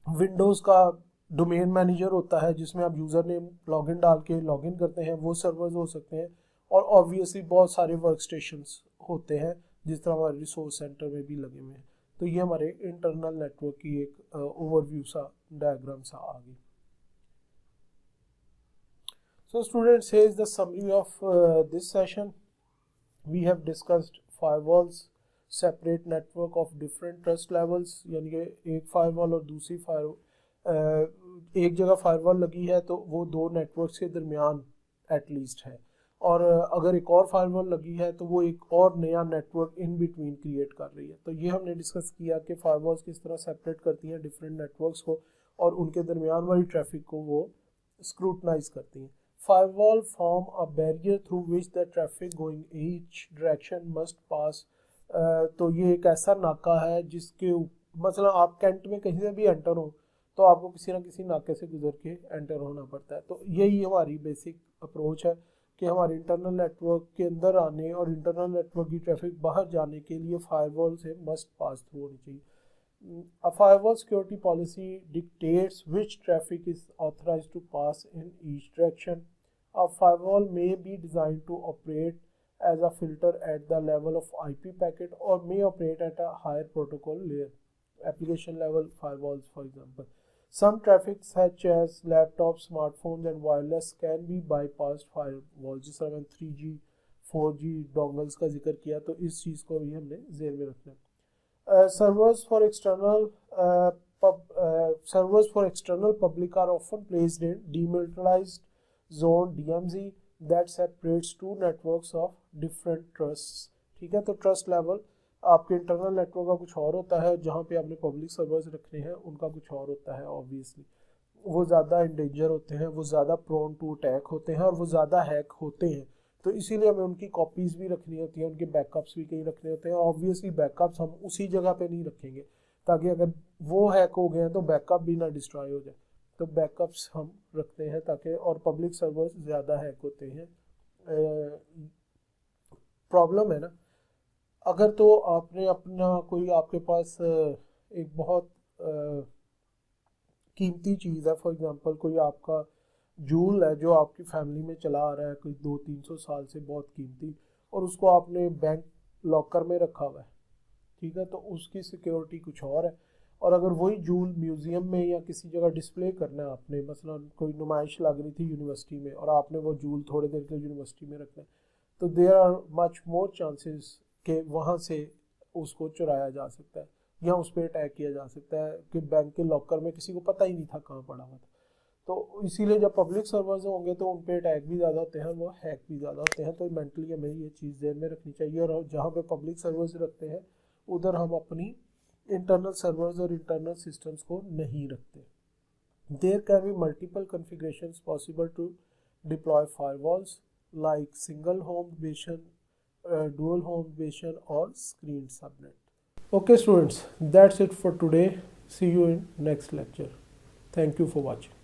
विंडोज़ का डोमेन मैनेजर होता है जिसमें आप यूज़र नेम लॉगिन डाल के लॉगिन करते हैं, वो सर्वर्स हो सकते हैं। और ऑब्वियसली बहुत सारे वर्क स्टेशंस होते हैं जिस तरह हमारे रिसोर्स सेंटर में भी लगे हुए हैं। तो ये हमारे इंटरनल नेटवर्क की एक ओवरव्यू सा डायग्राम सा आ गई। So students, here is the summary of this session. We have discussed firewalls, separate network of different trust levels, यानी कि एक फायरवॉल और दूसरी एक जगह फायरवॉल लगी है तो वो दो नेटवर्क्स के दरमियान एटलीस्ट है, और अगर एक और फायरवॉल लगी है तो वो एक और नया नेटवर्क इन बिटवीन क्रिएट कर रही है। तो ये हमने डिस्कस किया कि फायरवॉल्स किस तरह सेपरेट करती हैं डिफरेंट नेटवर्क्स को, और उनके दरमियान वाली ट्रैफिक को वो स्क्रूटनाइज करती हैं। Firewall form a barrier through which the traffic going each direction must pass. तो ये एक ऐसा नाका है जिसके मतलब आप कैंट में कहीं से भी एंटर हो तो आपको किसी ना किसी नाके से गुजर के एंटर होना पड़ता है। तो यही हमारी बेसिक अप्रोच है कि हमारे इंटरनल नेटवर्क के अंदर आने और इंटरनल नेटवर्क की ट्रैफिक बाहर जाने के लिए फायरवॉल से मस्ट पास थ्रू होनी चाहिए। A firewall security policy dictates which traffic is authorized to pass in each direction. A firewall may be designed to operate as a filter at the level of IP packet or may operate at a higher protocol layer. Application level firewalls, for example. Some traffic such as laptops, smartphones and wireless can be bypassed firewalls. जिस तरह मैंने 3G 4G dongles का जिक्र किया, तो इस चीज़ को भी हमने ज़ेर में रखना है। Servers for external public are often placed in demilitarized zone DMZ that separates two networks of different trusts। ठीक है, तो ट्रस्ट लेवल आपके इंटरनल नेटवर्क का कुछ और होता है, जहाँ पे आपने पब्लिक सर्वर्स रखने हैं उनका कुछ और होता है। ऑब्वियसली वो ज़्यादा इन डेंजर होते हैं, वो ज़्यादा प्रोन टू अटैक होते हैं, और वो ज़्यादा हैक होते हैं। तो इसीलिए हमें उनकी कॉपीज़ भी रखनी होती है, उनके बैकअप्स भी कहीं रखने होते हैं। और ऑब्वियसली बैकअप्स हम उसी जगह पे नहीं रखेंगे ताकि अगर वो हैक हो गए हैं तो बैकअप भी ना डिस्ट्रॉय हो जाए। तो बैकअप्स हम रखते हैं ताकि, और पब्लिक सर्वर्स ज़्यादा हैक होते हैं। प्रॉब्लम है ना, अगर तो आपने अपना कोई आपके पास एक बहुत कीमती चीज़ है, फॉर एग्जांपल कोई आपका जूल है जो आपकी फैमिली में चला आ रहा है कोई 200-300 साल से, बहुत कीमती, और उसको आपने बैंक लॉकर में रखा हुआ है, ठीक है, तो उसकी सिक्योरिटी कुछ और है। और अगर वही जूल म्यूज़ियम में या किसी जगह डिस्प्ले करना है आपने, मसलन कोई नुमाइश लग रही थी यूनिवर्सिटी में और आपने वो जूल थोड़ी देर के यूनिवर्सिटी में रखना है, तो there are much more chances कि वहाँ से उसको चुराया जा सकता है या उस पर अटैक किया जा सकता है कि बैंक के लॉकर में किसी को पता ही नहीं था कहाँ पड़ा हुआ था। तो इसीलिए जब पब्लिक सर्वर्स होंगे तो उन पे अटैक भी ज़्यादा होते हैं, वो हैक भी ज़्यादा होते हैं। तो मेंटली हमें ये चीज़ ध्यान में रखनी चाहिए, और जहाँ पे पब्लिक सर्वर्स रखते हैं उधर हम अपनी इंटरनल सर्वर्स और इंटरनल सिस्टम्स को नहीं रखते। There can be multiple configurations possible to deploy firewalls like single home bastion, dual home version or screen subnet. Okay students, that's it for today. See you in next lecture. Thank you for watching.